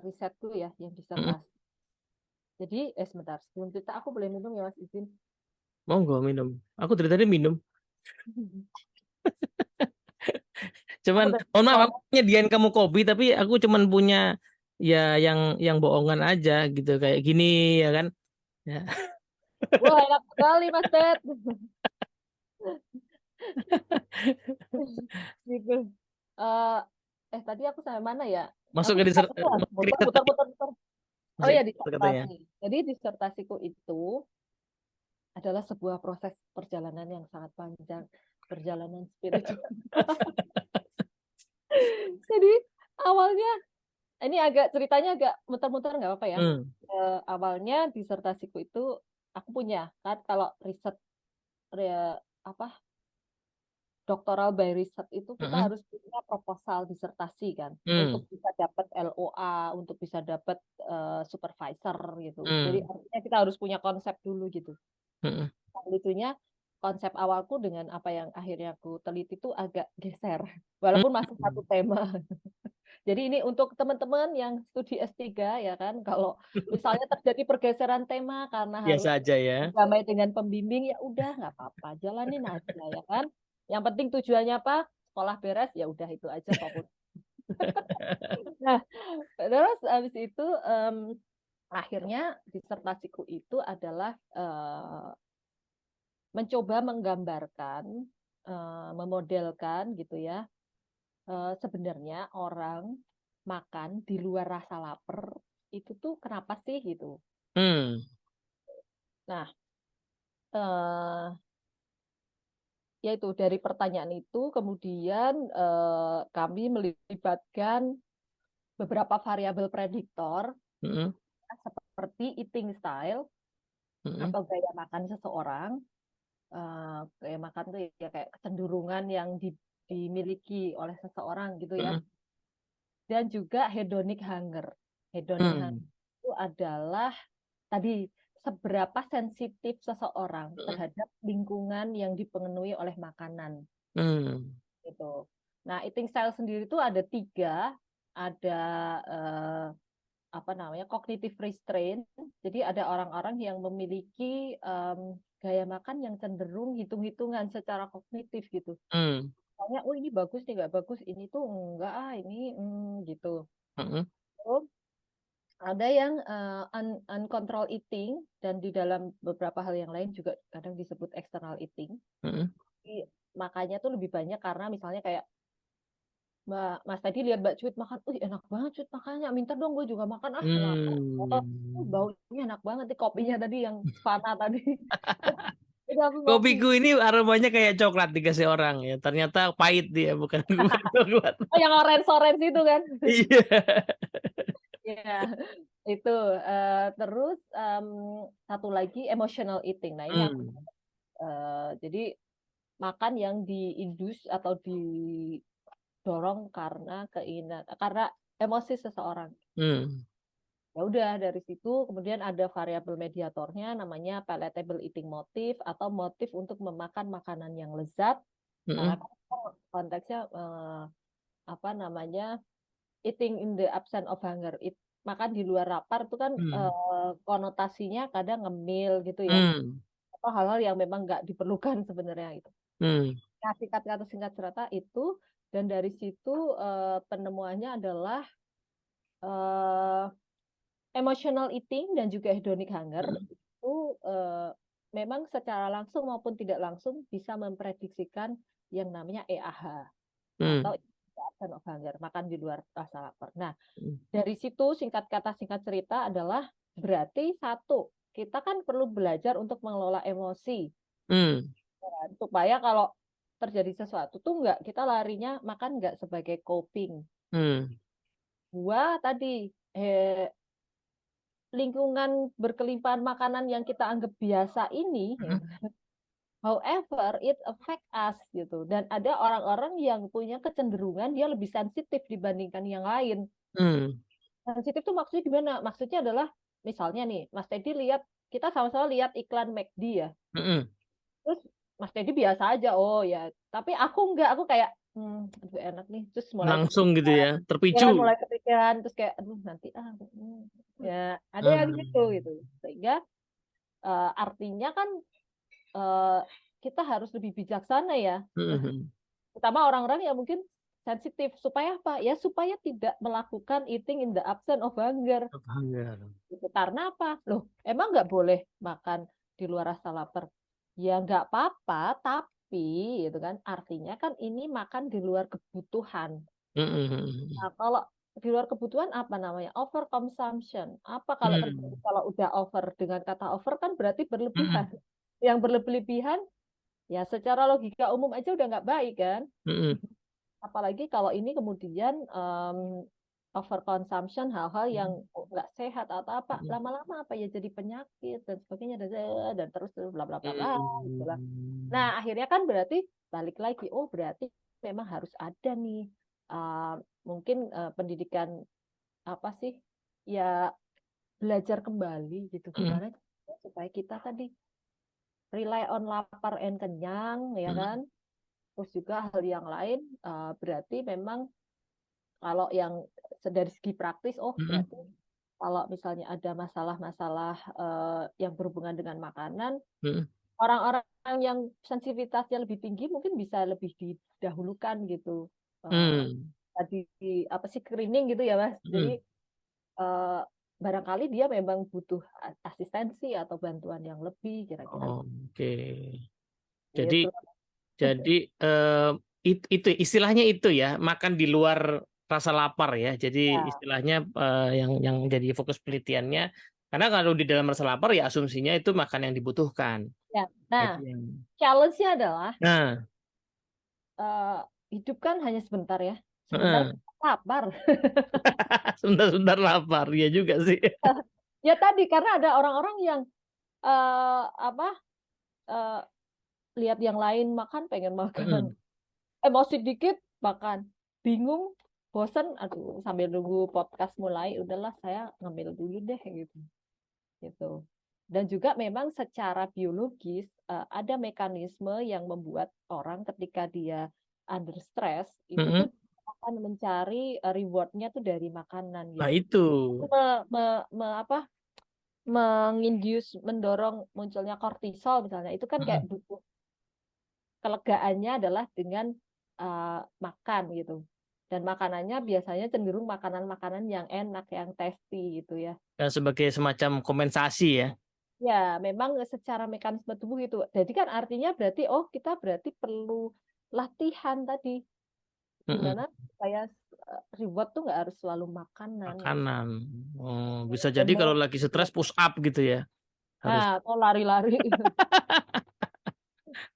[SPEAKER 1] risetku ya yang
[SPEAKER 2] Hmm.
[SPEAKER 1] disertasi. Jadi, sebentar, sebelum cerita aku boleh minum ya Mas izin.
[SPEAKER 2] Monggo minum. Aku dari tadi minum.
[SPEAKER 1] Aku
[SPEAKER 2] Cuman,
[SPEAKER 1] dari
[SPEAKER 2] mohon maaf, aku
[SPEAKER 1] ngomong,
[SPEAKER 2] nyediain kamu kopi, tapi aku cuman punya ya yang bohongan aja gitu kayak gini ya kan. Ya.
[SPEAKER 1] wah enak sekali Mas Bet. Gitu. Eh, tadi aku sampai mana ya?
[SPEAKER 2] Masuk
[SPEAKER 1] Aku
[SPEAKER 2] ke
[SPEAKER 1] keterusan,
[SPEAKER 2] masuk ke
[SPEAKER 1] muter,
[SPEAKER 2] riset
[SPEAKER 1] muter,
[SPEAKER 2] tadi.
[SPEAKER 1] muter, muter. Oh
[SPEAKER 2] Masuk
[SPEAKER 1] ya,
[SPEAKER 2] ke riset katanya.
[SPEAKER 1] disertasi. Jadi disertasiku itu adalah sebuah proses perjalanan yang sangat panjang, perjalanan spiritual. Jadi awalnya, ini agak ceritanya agak muter-muter nggak apa-apa ya.
[SPEAKER 2] Hmm.
[SPEAKER 1] Awalnya disertasiku itu aku punya kan kalau riset apa doctoral by research itu kita
[SPEAKER 2] Mm-mm.
[SPEAKER 1] harus punya proposal disertasi kan
[SPEAKER 2] Mm.
[SPEAKER 1] untuk bisa dapat LOA, untuk bisa dapat supervisor gitu. Jadi
[SPEAKER 2] Mm.
[SPEAKER 1] artinya kita harus punya konsep dulu gitu.
[SPEAKER 2] Mm.
[SPEAKER 1] Lucunya konsep awalku dengan apa yang akhirnya aku teliti itu agak geser, walaupun masih satu
[SPEAKER 2] Mm.
[SPEAKER 1] tema. Jadi ini untuk teman-teman yang studi S3 ya kan, kalau misalnya terjadi pergeseran tema karena harus
[SPEAKER 2] Biasa aja ya.
[SPEAKER 1] berdamai dengan pembimbing, ya udah nggak apa-apa, jalanin aja ya kan. Yang penting tujuannya apa? Sekolah beres, ya udah itu aja fokus. Nah, terus habis itu akhirnya disertasiku itu adalah mencoba menggambarkan, memodelkan gitu ya, sebenarnya orang makan di luar rasa lapar itu tuh kenapa sih gitu.
[SPEAKER 2] Hmm.
[SPEAKER 1] Nah, eh, yaitu dari pertanyaan itu kemudian kami melibatkan beberapa variabel prediktor
[SPEAKER 2] Mm.
[SPEAKER 1] seperti eating style
[SPEAKER 2] Mm.
[SPEAKER 1] atau gaya makan seseorang. Gaya makan tuh ya kayak kecenderungan yang dimiliki oleh seseorang gitu ya.
[SPEAKER 2] Mm.
[SPEAKER 1] Dan juga hedonic hunger. Hedonic hunger
[SPEAKER 2] Mm.
[SPEAKER 1] itu adalah tadi seberapa sensitif seseorang terhadap lingkungan yang dipenuhi oleh makanan
[SPEAKER 2] Mm.
[SPEAKER 1] gitu. Nah, eating style sendiri itu ada tiga, ada eh, apa namanya cognitive restraint. Jadi ada orang-orang yang memiliki gaya makan yang cenderung hitung-hitungan secara kognitif gitu.
[SPEAKER 2] Mm.
[SPEAKER 1] Misalnya, oh ini bagus nih, nggak bagus, ini tuh enggak ini gitu.
[SPEAKER 2] Mm.
[SPEAKER 1] Terus ada yang uncontrolled eating dan di dalam beberapa hal yang lain juga kadang disebut external eating.
[SPEAKER 2] Mm.
[SPEAKER 1] Jadi, makanya tuh lebih banyak karena misalnya kayak Mas tadi lihat Mbak Cuit makan, enak banget Cuit makannya, minta dong gue juga makan enak. Oh,
[SPEAKER 2] Mm.
[SPEAKER 1] baunya enak banget nih kopinya tadi yang Fana tadi. Jadi aku ngopi.
[SPEAKER 2] Kopiku ini aromanya kayak coklat dikasih orang ya. Ternyata pahit dia, bukan bukan coklat.
[SPEAKER 1] Oh yang orange-orange itu kan.
[SPEAKER 2] Iya.
[SPEAKER 1] Ya, itu terus satu lagi emotional eating. Nah, ini aku
[SPEAKER 2] Hmm.
[SPEAKER 1] jadi makan yang diindus atau didorong karena keinginan, karena emosi seseorang.
[SPEAKER 2] Hmm.
[SPEAKER 1] Ya udah dari situ kemudian ada variabel mediatornya namanya palatable eating motif atau motif untuk memakan makanan yang lezat karena
[SPEAKER 2] Hmm.
[SPEAKER 1] konteksnya apa namanya eating in the absence of hunger. Makan di luar lapar itu kan
[SPEAKER 2] Hmm.
[SPEAKER 1] konotasinya kadang ngemil gitu ya
[SPEAKER 2] Hmm.
[SPEAKER 1] atau hal-hal yang memang nggak diperlukan sebenarnya itu.
[SPEAKER 2] Hmm.
[SPEAKER 1] Nah, singkat kata singkat cerita itu dan dari situ penemuannya adalah eh, emotional eating dan juga hedonic hunger
[SPEAKER 2] Hmm.
[SPEAKER 1] itu memang secara langsung maupun tidak langsung bisa memprediksikan yang namanya EAH atau
[SPEAKER 2] Hmm.
[SPEAKER 1] absence of hunger, makan di luar rasa lapar. Nah,
[SPEAKER 2] Hmm.
[SPEAKER 1] dari situ singkat kata singkat cerita adalah berarti satu, kita kan perlu belajar untuk mengelola emosi
[SPEAKER 2] Hmm.
[SPEAKER 1] kan? Supaya kalau terjadi sesuatu tuh nggak kita larinya makan nggak sebagai coping.
[SPEAKER 2] Hmm.
[SPEAKER 1] Dua tadi eh, lingkungan berkelimpahan makanan yang kita anggap biasa ini,
[SPEAKER 2] Hmm.
[SPEAKER 1] however, it affect us gitu. Dan ada orang-orang yang punya kecenderungan dia lebih sensitif dibandingkan yang lain.
[SPEAKER 2] Hmm.
[SPEAKER 1] Sensitif tuh maksudnya gimana? Maksudnya adalah misalnya nih, Mas Teddy lihat kita sama-sama lihat iklan McD ya.
[SPEAKER 2] Hmm.
[SPEAKER 1] Terus Mas Teddy biasa aja, oh ya. Tapi aku enggak, aku kayak, aduh enak nih. Terus mulai
[SPEAKER 2] Langsung gitu
[SPEAKER 1] kepikiran,
[SPEAKER 2] ya,
[SPEAKER 1] ya
[SPEAKER 2] terpicu.
[SPEAKER 1] kan mulai kepikiran, terus kayak, aduh nanti ya ada yang gitu
[SPEAKER 2] Hmm.
[SPEAKER 1] gitu. Sehingga artinya kan eh, kita harus lebih bijaksana ya,
[SPEAKER 2] Hmm.
[SPEAKER 1] terutama orang-orang yang mungkin sensitif. Supaya apa? Ya supaya tidak melakukan eating in the absence of hunger.
[SPEAKER 2] Bangga.
[SPEAKER 1] Gitu. Karena apa? Loh, emang nggak boleh makan di luar rasa lapar? Ya nggak apa-apa, tapi itu kan artinya kan ini makan di luar kebutuhan.
[SPEAKER 2] Hmm.
[SPEAKER 1] Nah, kalau di luar kebutuhan apa namanya? Over consumption. Apa kalau terjadi
[SPEAKER 2] Hmm.
[SPEAKER 1] kalau udah over, dengan kata over kan berarti
[SPEAKER 2] Hmm.
[SPEAKER 1] berlebihan. Yang berlebihan ya secara logika umum aja udah nggak baik kan.
[SPEAKER 2] Hmm.
[SPEAKER 1] Apalagi kalau ini kemudian overconsumption hal-hal yang
[SPEAKER 2] Mm,
[SPEAKER 1] nggak sehat atau apa,
[SPEAKER 2] mm,
[SPEAKER 1] lama-lama apa ya jadi penyakit dan sebagainya dan terus bla bla bla bla gitu lah.
[SPEAKER 2] mm,
[SPEAKER 1] Nah, akhirnya kan berarti balik lagi, oh berarti memang harus ada nih uh, mungkin pendidikan apa sih ya, belajar kembali gitu
[SPEAKER 2] mm,
[SPEAKER 1] gimana supaya kita tadi rely on lapar and kenyang ya
[SPEAKER 2] mm,
[SPEAKER 1] kan. Terus juga hal yang lain berarti memang kalau yang dari segi praktis, oh
[SPEAKER 2] mm,
[SPEAKER 1] berarti kalau misalnya ada masalah-masalah yang berhubungan dengan makanan,
[SPEAKER 2] mm,
[SPEAKER 1] orang-orang yang sensitivitasnya lebih tinggi mungkin bisa lebih didahulukan gitu. Eh,
[SPEAKER 2] mm,
[SPEAKER 1] tadi apa sih screening gitu ya Mas. Jadi
[SPEAKER 2] mm.
[SPEAKER 1] eh, barangkali dia memang butuh asistensi atau bantuan yang lebih kira-kira
[SPEAKER 2] Oke. Jadi
[SPEAKER 1] gitu.
[SPEAKER 2] Jadi eh, itu istilahnya itu ya, makan di luar rasa lapar ya. Jadi
[SPEAKER 1] Ya,
[SPEAKER 2] istilahnya yang jadi fokus penelitiannya, karena kalau di dalam rasa lapar ya asumsinya itu makan yang dibutuhkan.
[SPEAKER 1] ya.
[SPEAKER 2] Itu
[SPEAKER 1] Nah,
[SPEAKER 2] yang.
[SPEAKER 1] challenge-nya adalah
[SPEAKER 2] Nah,
[SPEAKER 1] eh, hidup kan hanya sebentar ya. Sebentar
[SPEAKER 2] heeh.
[SPEAKER 1] lapar.
[SPEAKER 2] Sebentar-sebentar lapar ya juga sih.
[SPEAKER 1] Ya tadi karena ada orang-orang yang apa eh, lihat yang lain makan pengen makan,
[SPEAKER 2] Mm,
[SPEAKER 1] emosi dikit makan, bingung, bosen, aduh sambil nunggu podcast mulai, udahlah saya ngambil dulu deh gitu, gitu. Dan juga memang secara biologis ada mekanisme yang membuat orang ketika dia under stress itu
[SPEAKER 2] mm.
[SPEAKER 1] tuh akan mencari rewardnya tuh dari makanan
[SPEAKER 2] Nah
[SPEAKER 1] gitu.
[SPEAKER 2] itu.
[SPEAKER 1] Apa mendorong munculnya kortisol misalnya itu kan kayak
[SPEAKER 2] Mm,
[SPEAKER 1] butuh kelegaannya adalah dengan makan gitu, dan makanannya biasanya cenderung makanan-makanan yang enak yang tasty gitu ya.
[SPEAKER 2] ya, sebagai semacam kompensasi ya.
[SPEAKER 1] Ya memang secara mekanisme tubuh itu, jadi kan artinya berarti oh kita berarti perlu latihan tadi gimana
[SPEAKER 2] Mm-mm.
[SPEAKER 1] supaya reward tuh nggak harus selalu makanan gitu.
[SPEAKER 2] Makanan. Oh, bisa
[SPEAKER 1] Dan
[SPEAKER 2] jadi kalau lagi stres push up gitu ya. Harus.
[SPEAKER 1] nah atau lari-lari gitu.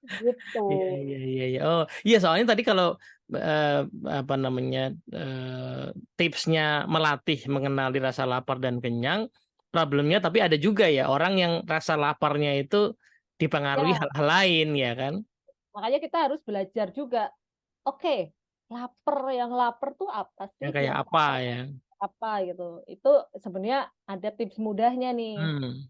[SPEAKER 2] Iya, iya, iya, iya. Oh, iya soalnya tadi kalau eh, apa namanya tipsnya melatih mengenali rasa lapar dan kenyang, problemnya tapi ada juga ya orang yang rasa laparnya itu dipengaruhi
[SPEAKER 1] Ya
[SPEAKER 2] hal-hal lain ya kan?
[SPEAKER 1] makanya kita harus belajar juga. Oke, yang lapar tuh apa sih
[SPEAKER 2] Yang kayak
[SPEAKER 1] yang
[SPEAKER 2] apa ya?
[SPEAKER 1] apa gitu. Itu sebenarnya ada tips mudahnya nih.
[SPEAKER 2] Hmm,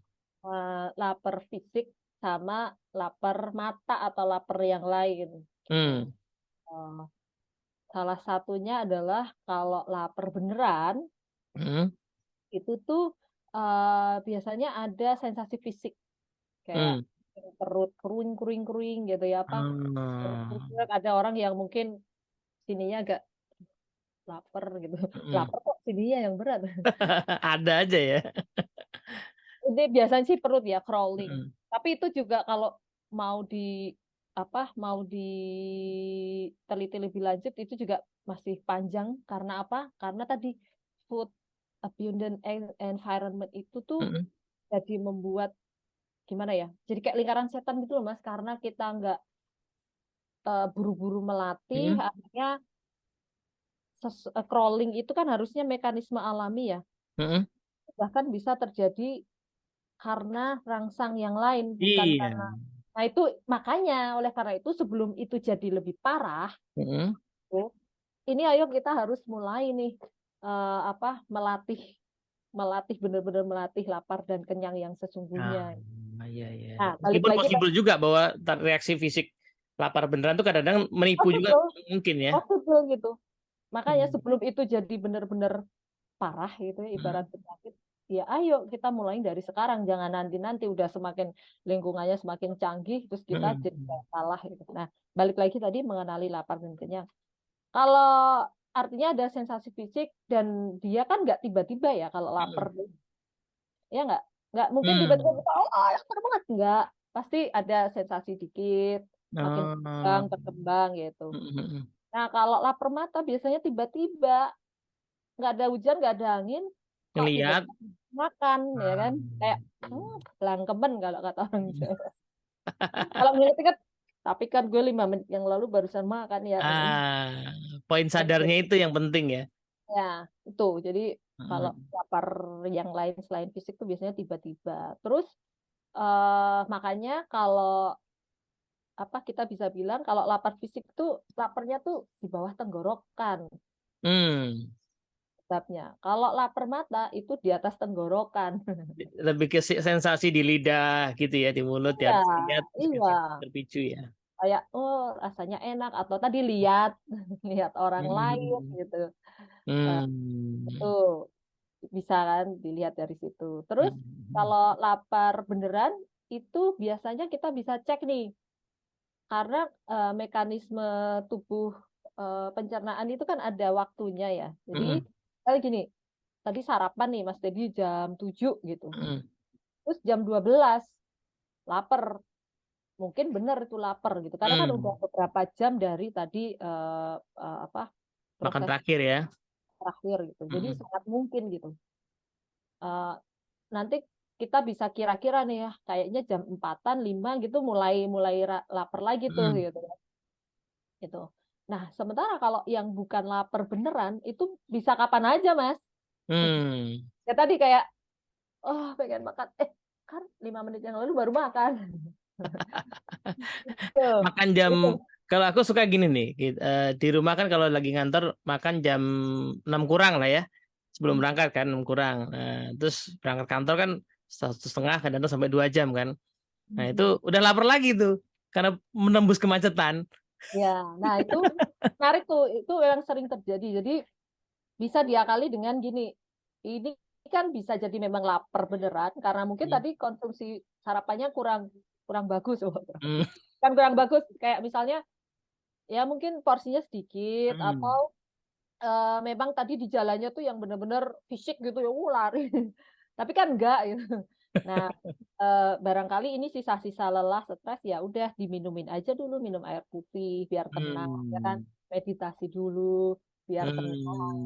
[SPEAKER 1] Lapar fisik sama lapar mata atau lapar yang lain gitu.
[SPEAKER 2] hmm,
[SPEAKER 1] Eh, Salah satunya adalah kalau lapar beneran
[SPEAKER 2] hmm,
[SPEAKER 1] itu tuh biasanya ada sensasi fisik kayak
[SPEAKER 2] hmm.
[SPEAKER 1] perut kering kering kering gitu ya apa.
[SPEAKER 2] Hmm,
[SPEAKER 1] Ada orang yang mungkin sininya agak lapar gitu.
[SPEAKER 2] hmm.
[SPEAKER 1] Lapar kok sininya yang berat.
[SPEAKER 2] Ada aja ya.
[SPEAKER 1] Ini biasanya sih perut ya crawling.
[SPEAKER 2] Hmm,
[SPEAKER 1] Tapi itu juga kalau mau di mau diteliti lebih lanjut itu juga masih panjang karena apa? Karena tadi food abundant environment itu tuh
[SPEAKER 2] hmm,
[SPEAKER 1] jadi membuat gimana ya? Jadi kayak lingkaran setan gitu loh Mas, karena kita nggak buru-buru melatih,
[SPEAKER 2] hmm,
[SPEAKER 1] akhirnya crawling itu kan harusnya mekanisme alami ya.
[SPEAKER 2] hmm.
[SPEAKER 1] Bahkan bisa terjadi karena rangsang yang lain, bukan
[SPEAKER 2] Iya.
[SPEAKER 1] karena. Nah, itu makanya oleh karena itu sebelum itu jadi lebih parah,
[SPEAKER 2] Hmm.
[SPEAKER 1] tuh, ini ayo kita harus mulai nih melatih melatih benar-benar melatih lapar dan kenyang yang
[SPEAKER 2] Nah,
[SPEAKER 1] sesungguhnya.
[SPEAKER 2] iya, iya.
[SPEAKER 1] Nah, balik
[SPEAKER 2] Meskipun
[SPEAKER 1] lagi
[SPEAKER 2] possible juga bahwa reaksi fisik lapar beneran tuh kadang-kadang menipu juga
[SPEAKER 1] possible,
[SPEAKER 2] mungkin ya.
[SPEAKER 1] possible gitu. Makanya
[SPEAKER 2] Hmm.
[SPEAKER 1] sebelum itu jadi benar-benar parah gitu ya, ibarat
[SPEAKER 2] Hmm.
[SPEAKER 1] penyakit, ya ayo kita mulai dari sekarang, jangan nanti-nanti udah semakin lingkungannya semakin canggih terus kita jadi
[SPEAKER 2] Hmm.
[SPEAKER 1] kayak salah gitu. Nah, balik lagi tadi mengenali lapar dan kenyang. Kalau artinya ada sensasi fisik dan dia kan nggak tiba-tiba ya kalau lapar,
[SPEAKER 2] Hmm.
[SPEAKER 1] ya nggak mungkin tiba-tiba
[SPEAKER 2] Hmm.
[SPEAKER 1] kita lapar banget nggak, pasti ada sensasi dikit, makin
[SPEAKER 2] Oh.
[SPEAKER 1] berkembang gitu.
[SPEAKER 2] Hmm. Hmm.
[SPEAKER 1] Nah, kalau lapar mata biasanya tiba-tiba nggak ada hujan nggak ada angin kok
[SPEAKER 2] Ngelihat.
[SPEAKER 1] tiba-tiba makan ya kan, kayak
[SPEAKER 2] Hmm.
[SPEAKER 1] belangkemen kalau kata orang Jawa. Kalau inget-inget tapi kan gue 5 menit yang lalu barusan makan ya.
[SPEAKER 2] Ah, poin sadarnya itu yang penting ya.
[SPEAKER 1] Ya, itu. Jadi kalau
[SPEAKER 2] Mm.
[SPEAKER 1] lapar yang lain selain fisik tuh biasanya tiba-tiba. Terus makanya kalau apa kita bisa bilang kalau lapar fisik tuh laparnya tuh di bawah tenggorokan
[SPEAKER 2] Hmm.
[SPEAKER 1] sebabnya. Kalau lapar mata itu di atas tenggorokan.
[SPEAKER 2] Lebih ke sensasi di lidah gitu ya, di mulut ya,
[SPEAKER 1] Iya,
[SPEAKER 2] habis lihat
[SPEAKER 1] iya.
[SPEAKER 2] terpicu ya.
[SPEAKER 1] Kayak oh rasanya enak atau tadi lihat lihat orang lain
[SPEAKER 2] Hmm.
[SPEAKER 1] gitu. Eh, itu
[SPEAKER 2] Hmm.
[SPEAKER 1] bisa kan dilihat dari situ. Terus
[SPEAKER 2] Hmm.
[SPEAKER 1] kalau lapar beneran itu biasanya kita bisa cek nih karena mekanisme tubuh pencernaan itu kan ada waktunya ya. Jadi
[SPEAKER 2] Hmm.
[SPEAKER 1] kayak gini, tadi sarapan nih Mas Dedi jam 7 gitu.
[SPEAKER 2] Hmm.
[SPEAKER 1] Terus jam 12 lapar. Mungkin benar itu lapar gitu. Karena kan udah
[SPEAKER 2] Hmm.
[SPEAKER 1] beberapa jam dari tadi apa
[SPEAKER 2] Makan
[SPEAKER 1] proses
[SPEAKER 2] terakhir ya.
[SPEAKER 1] terakhir gitu. Jadi
[SPEAKER 2] Hmm.
[SPEAKER 1] sangat mungkin gitu. Eh, nanti kita bisa kira-kira nih ya, kayaknya jam empatan, lima gitu mulai mulai lapar lagi tuh
[SPEAKER 2] Hmm.
[SPEAKER 1] gitu. Gitu. Nah, sementara kalau yang bukan lapar beneran itu bisa kapan aja, Mas.
[SPEAKER 2] Hmm.
[SPEAKER 1] Ya tadi kayak, oh pengen makan, kan 5 menit yang lalu baru makan. Tuh,
[SPEAKER 2] Makan jam,
[SPEAKER 1] itu.
[SPEAKER 2] kalau aku suka gini nih, di rumah kan kalau lagi ngantor makan jam 6 kurang lah ya, sebelum berangkat kan 6 kurang. Nah, terus berangkat kantor kan 1,5 kadang tuh sampai 2 jam kan. Nah itu udah lapar lagi tuh karena menembus kemacetan.
[SPEAKER 1] Ya, nah itu menarik tuh, itu yang sering terjadi. Jadi bisa diakali dengan gini, ini kan bisa jadi memang lapar beneran karena mungkin
[SPEAKER 2] Hmm.
[SPEAKER 1] tadi konsumsi sarapannya kurang kurang bagus,
[SPEAKER 2] Hmm.
[SPEAKER 1] kan kurang bagus. Kayak misalnya ya mungkin porsinya sedikit atau
[SPEAKER 2] Hmm.
[SPEAKER 1] memang tadi di jalannya tuh yang benar-benar fisik gitu ya, lari. Tapi kan enggak gitu. Nah, barangkali ini sisa-sisa lelah, stres ya udah diminumin aja dulu, minum air putih biar tenang, ya kan?
[SPEAKER 2] Hmm.
[SPEAKER 1] Meditasi dulu biar tenang.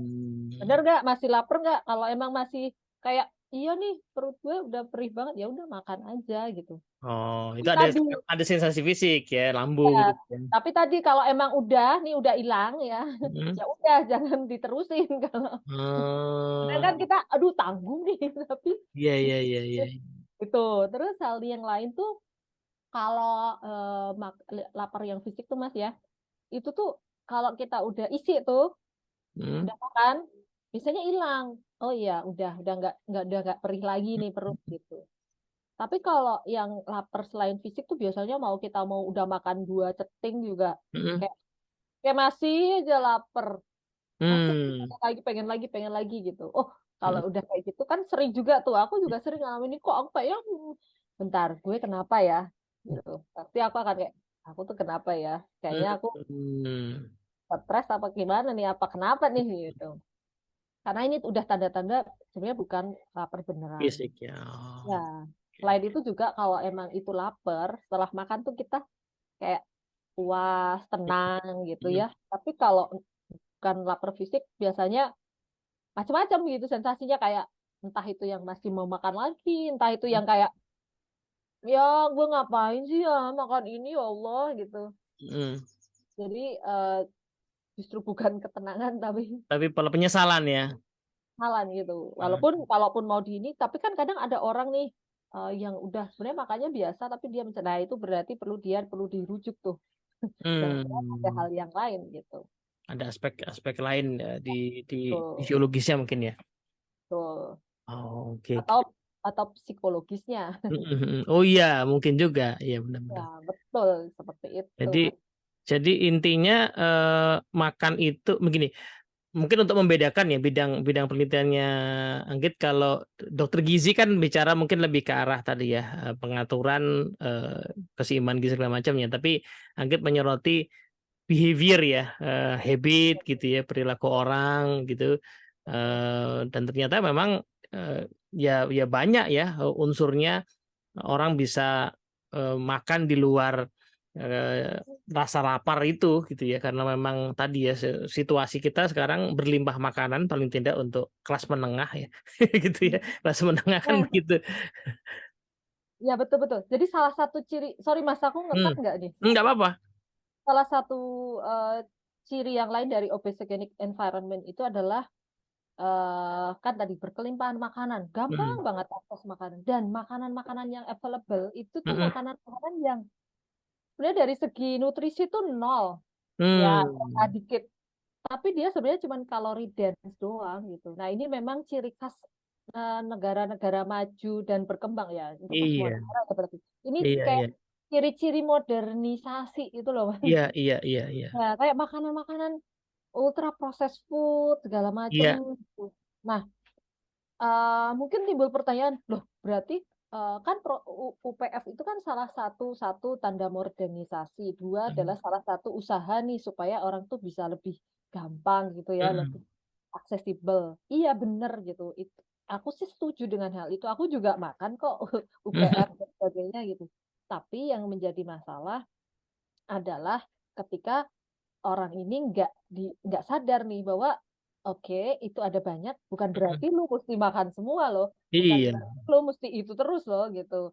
[SPEAKER 1] Bener
[SPEAKER 2] Hmm.
[SPEAKER 1] nggak? Masih lapar nggak? Kalau emang masih kayak iya nih perut gue udah perih banget ya udah makan aja gitu.
[SPEAKER 2] Oh, itu
[SPEAKER 1] Tapi tadi
[SPEAKER 2] ada sensasi fisik ya, lambung
[SPEAKER 1] ya,
[SPEAKER 2] gitu kan.
[SPEAKER 1] tapi tadi kalau emang udah nih udah hilang ya,
[SPEAKER 2] Hmm.
[SPEAKER 1] ya udah jangan diterusin kalau kadang
[SPEAKER 2] Oh,
[SPEAKER 1] kan kita aduh tanggung nih tapi
[SPEAKER 2] iya iya iya iya.
[SPEAKER 1] itu terus hal yang lain tuh kalau lapar yang fisik tuh Mas ya itu tuh kalau kita udah isi tuh
[SPEAKER 2] Hmm.
[SPEAKER 1] udah makan biasanya hilang oh iya udah nggak perih lagi nih perut gitu tapi kalau yang lapar selain fisik tuh biasanya mau kita mau udah makan 2 ceting juga
[SPEAKER 2] Hmm.
[SPEAKER 1] kayak kayak masih aja lapar masih
[SPEAKER 2] Hmm.
[SPEAKER 1] pengen lagi gitu oh kalau
[SPEAKER 2] Hmm.
[SPEAKER 1] udah kayak gitu kan sering juga tuh aku juga sering ngalamin ini kok aku kayak bentar gue kenapa ya gitu pasti aku akan kayak aku tuh kenapa ya kayaknya aku
[SPEAKER 2] Hmm.
[SPEAKER 1] stres apa gimana nih apa kenapa nih gitu karena ini udah tanda-tanda sebenarnya bukan lapar beneran
[SPEAKER 2] Fisik ya.
[SPEAKER 1] ya
[SPEAKER 2] Oh, oke,
[SPEAKER 1] selain
[SPEAKER 2] oke.
[SPEAKER 1] itu juga kalau emang itu lapar setelah makan tuh kita kayak puas tenang gitu
[SPEAKER 2] Hmm.
[SPEAKER 1] ya tapi kalau bukan lapar fisik biasanya macam-macam gitu sensasinya kayak entah itu yang masih mau makan lagi entah itu yang kayak ya gue ngapain sih ya makan ini ya Allah gitu
[SPEAKER 2] Hmm.
[SPEAKER 1] jadi justru bukan ketenangan tapi
[SPEAKER 2] Tapi kalau penyesalan ya.
[SPEAKER 1] halan gitu
[SPEAKER 2] Hmm.
[SPEAKER 1] walaupun kalaupun mau di ini tapi kan kadang ada orang nih yang udah sebenarnya makannya biasa tapi dia nah itu berarti perlu dirujuk tuh jangan-jangan ada
[SPEAKER 2] Hmm.
[SPEAKER 1] hal yang lain gitu
[SPEAKER 2] Ada aspek-aspek lain di
[SPEAKER 1] tuh
[SPEAKER 2] fisiologisnya mungkin ya.
[SPEAKER 1] tuh
[SPEAKER 2] Oh, oke, oke.
[SPEAKER 1] atau atau psikologisnya
[SPEAKER 2] Oh iya, mungkin juga. Iya,
[SPEAKER 1] ya
[SPEAKER 2] benar-benar.
[SPEAKER 1] betul seperti itu
[SPEAKER 2] Jadi
[SPEAKER 1] mas
[SPEAKER 2] jadi intinya makan itu begini. Mungkin untuk membedakan ya bidang bidang penelitiannya Anggit, kalau dokter gizi kan bicara mungkin lebih ke arah tadi ya, pengaturan keseimbangan gizi segala macamnya. Tapi Anggit menyoroti behavior ya, habit gitu ya, perilaku orang gitu. Dan ternyata memang ya banyak ya unsurnya orang bisa makan di luar eh, rasa lapar itu gitu ya, karena memang tadi ya situasi kita sekarang berlimpah makanan paling tidak untuk kelas menengah ya gitu ya, kelas menengah kan
[SPEAKER 1] nah
[SPEAKER 2] begitu.
[SPEAKER 1] ya betul betul jadi salah satu ciri sorry mas aku
[SPEAKER 2] Hmm.
[SPEAKER 1] ngekat nggak nih
[SPEAKER 2] Nggak apa-apa.
[SPEAKER 1] salah satu eh, ciri yang lain dari obesogenic environment itu adalah kan tadi berkelimpahan makanan, gampang
[SPEAKER 2] Hmm.
[SPEAKER 1] banget akses makanan dan makanan-makanan yang available itu tuh
[SPEAKER 2] Mm-mm.
[SPEAKER 1] makanan-makanan yang sebenarnya dari segi nutrisi tuh nol, ya
[SPEAKER 2] Hmm.
[SPEAKER 1] dikit. Tapi dia sebenarnya cuma kalori dense doang gitu. Nah, ini memang ciri khas negara-negara maju dan berkembang ya, untuk semua
[SPEAKER 2] Iya,
[SPEAKER 1] negara ya berarti. Ini
[SPEAKER 2] iya,
[SPEAKER 1] kayak
[SPEAKER 2] iya,
[SPEAKER 1] ciri-ciri modernisasi itu loh.
[SPEAKER 2] iya, iya, iya, iya,
[SPEAKER 1] Nah, kayak makanan-makanan ultra processed food segala macem
[SPEAKER 2] iya.
[SPEAKER 1] gitu. Nah, mungkin timbul pertanyaan, loh berarti kan UPF itu kan salah satu tanda modernisasi, dua adalah
[SPEAKER 2] Mm,
[SPEAKER 1] salah satu usaha nih supaya orang tuh bisa lebih gampang gitu ya, lebih
[SPEAKER 2] mm,
[SPEAKER 1] aksesibel. Iya bener gitu. Itu aku sih setuju dengan hal itu. Aku juga makan kok UPF dan sebagainya gitu. Tapi yang menjadi masalah adalah ketika orang ini nggak sadar nih bahwa oke itu ada banyak, bukan
[SPEAKER 2] mm.
[SPEAKER 1] berarti lu mesti makan semua loh, bukan
[SPEAKER 2] Iya,
[SPEAKER 1] berarti lu mesti itu terus loh gitu.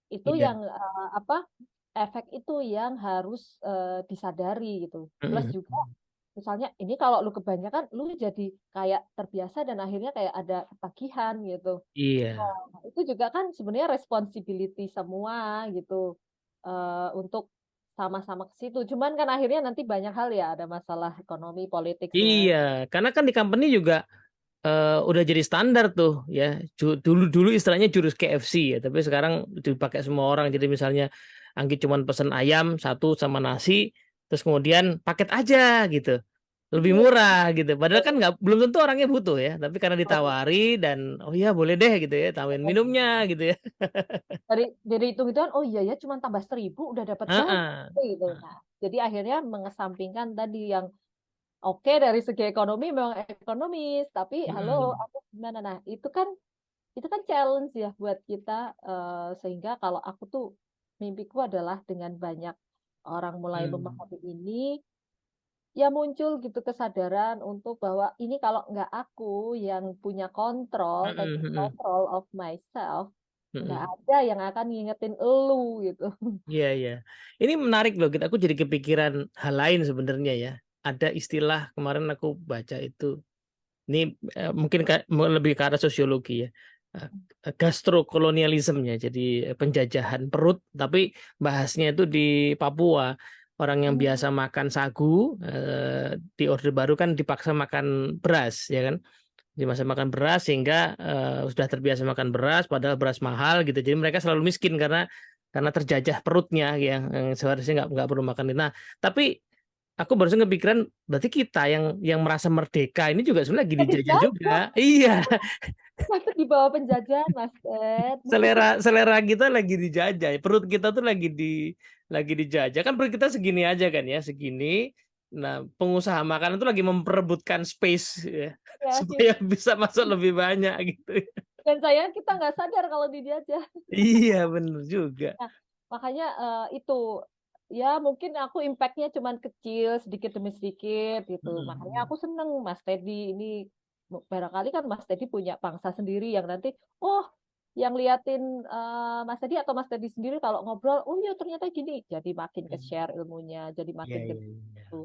[SPEAKER 1] Itu
[SPEAKER 2] iya.
[SPEAKER 1] yang apa, efek itu yang harus disadari gitu. Plus
[SPEAKER 2] Mm,
[SPEAKER 1] juga misalnya ini kalau lu kebanyakan lu jadi kayak terbiasa dan akhirnya kayak ada ketagihan gitu.
[SPEAKER 2] iya,
[SPEAKER 1] Nah, itu juga kan sebenarnya responsibility semua gitu, untuk sama-sama ke situ. Cuman kan akhirnya nanti banyak hal ya, ada masalah ekonomi, politik segala
[SPEAKER 2] iya.
[SPEAKER 1] macam.
[SPEAKER 2] Karena kan di company juga udah jadi standar tuh ya. Dulu dulu istilahnya jurus KFC ya, tapi sekarang dipakai semua orang. Jadi misalnya Anggi cuman pesen ayam satu sama nasi, terus kemudian paket aja gitu. Lebih
[SPEAKER 1] Iya,
[SPEAKER 2] murah gitu. Padahal kan nggak belum tentu orangnya butuh ya, tapi karena ditawari dan oh iya boleh deh gitu ya, tawarin minumnya gitu ya.
[SPEAKER 1] dari hitung-hitungan, oh iya ya, cuma tambah 1.000 udah dapat banyak
[SPEAKER 2] Heeh.
[SPEAKER 1] gitu. Nah, jadi akhirnya mengesampingkan tadi yang oke dari segi ekonomi memang ekonomis, tapi halo,
[SPEAKER 2] Mm-mm.
[SPEAKER 1] aku gimana? Nah, itu kan challenge ya buat kita, sehingga kalau aku tuh mimpiku adalah dengan banyak orang mulai
[SPEAKER 2] Hmm.
[SPEAKER 1] memahami ini, ya muncul gitu kesadaran untuk bahwa ini kalau nggak aku yang punya kontrol,
[SPEAKER 2] Mm-mm.
[SPEAKER 1] taking
[SPEAKER 2] Mm-mm.
[SPEAKER 1] control of myself, nggak
[SPEAKER 2] Mm-mm.
[SPEAKER 1] ada yang akan ngingetin elu gitu.
[SPEAKER 2] Iya, iya. Ini menarik loh. Aku jadi kepikiran hal lain sebenarnya ya. Ada istilah kemarin aku baca itu. Ini mungkin lebih ke arah sosiologi ya. Gastrokolonialisme ya. Jadi penjajahan perut. Tapi bahasnya itu di Papua. Orang yang
[SPEAKER 1] Hmm.
[SPEAKER 2] biasa makan sagu di Orde Baru kan dipaksa makan beras ya kan. Di masa makan beras sehingga sudah terbiasa makan beras padahal beras mahal gitu jadi mereka selalu miskin karena terjajah perutnya ya yang seharusnya nggak perlu makan itu. Nah tapi aku barusan kepikiran berarti kita yang merasa merdeka ini juga sebenarnya lagi
[SPEAKER 1] Jadi
[SPEAKER 2] dijajah juga
[SPEAKER 1] jatuh,
[SPEAKER 2] iya.
[SPEAKER 1] jatuh di bawah penjajahan, Mas Ted.
[SPEAKER 2] selera selera kita lagi dijajah perut kita tuh lagi dijajah kan perut kita segini aja kan ya segini. Nah pengusaha makanan tuh lagi memperebutkan space ya,
[SPEAKER 1] Ya,
[SPEAKER 2] supaya bisa masuk lebih banyak gitu.
[SPEAKER 1] dan sayang kita nggak sadar kalau dijajah.
[SPEAKER 2] Iya bener juga.
[SPEAKER 1] Nah, makanya itu ya mungkin aku impactnya cuman kecil sedikit demi sedikit gitu. Makanya
[SPEAKER 2] Mm.
[SPEAKER 1] aku seneng Mas Teddy ini, barangkali kan Mas Teddy punya pangsa sendiri yang nanti oh yang liatin Mas Teddy atau Mas Teddy sendiri kalau ngobrol, oh ya ternyata gini, jadi makin ke share ilmunya, jadi
[SPEAKER 2] Iya,
[SPEAKER 1] makin ke
[SPEAKER 2] iya, iya.
[SPEAKER 1] situ.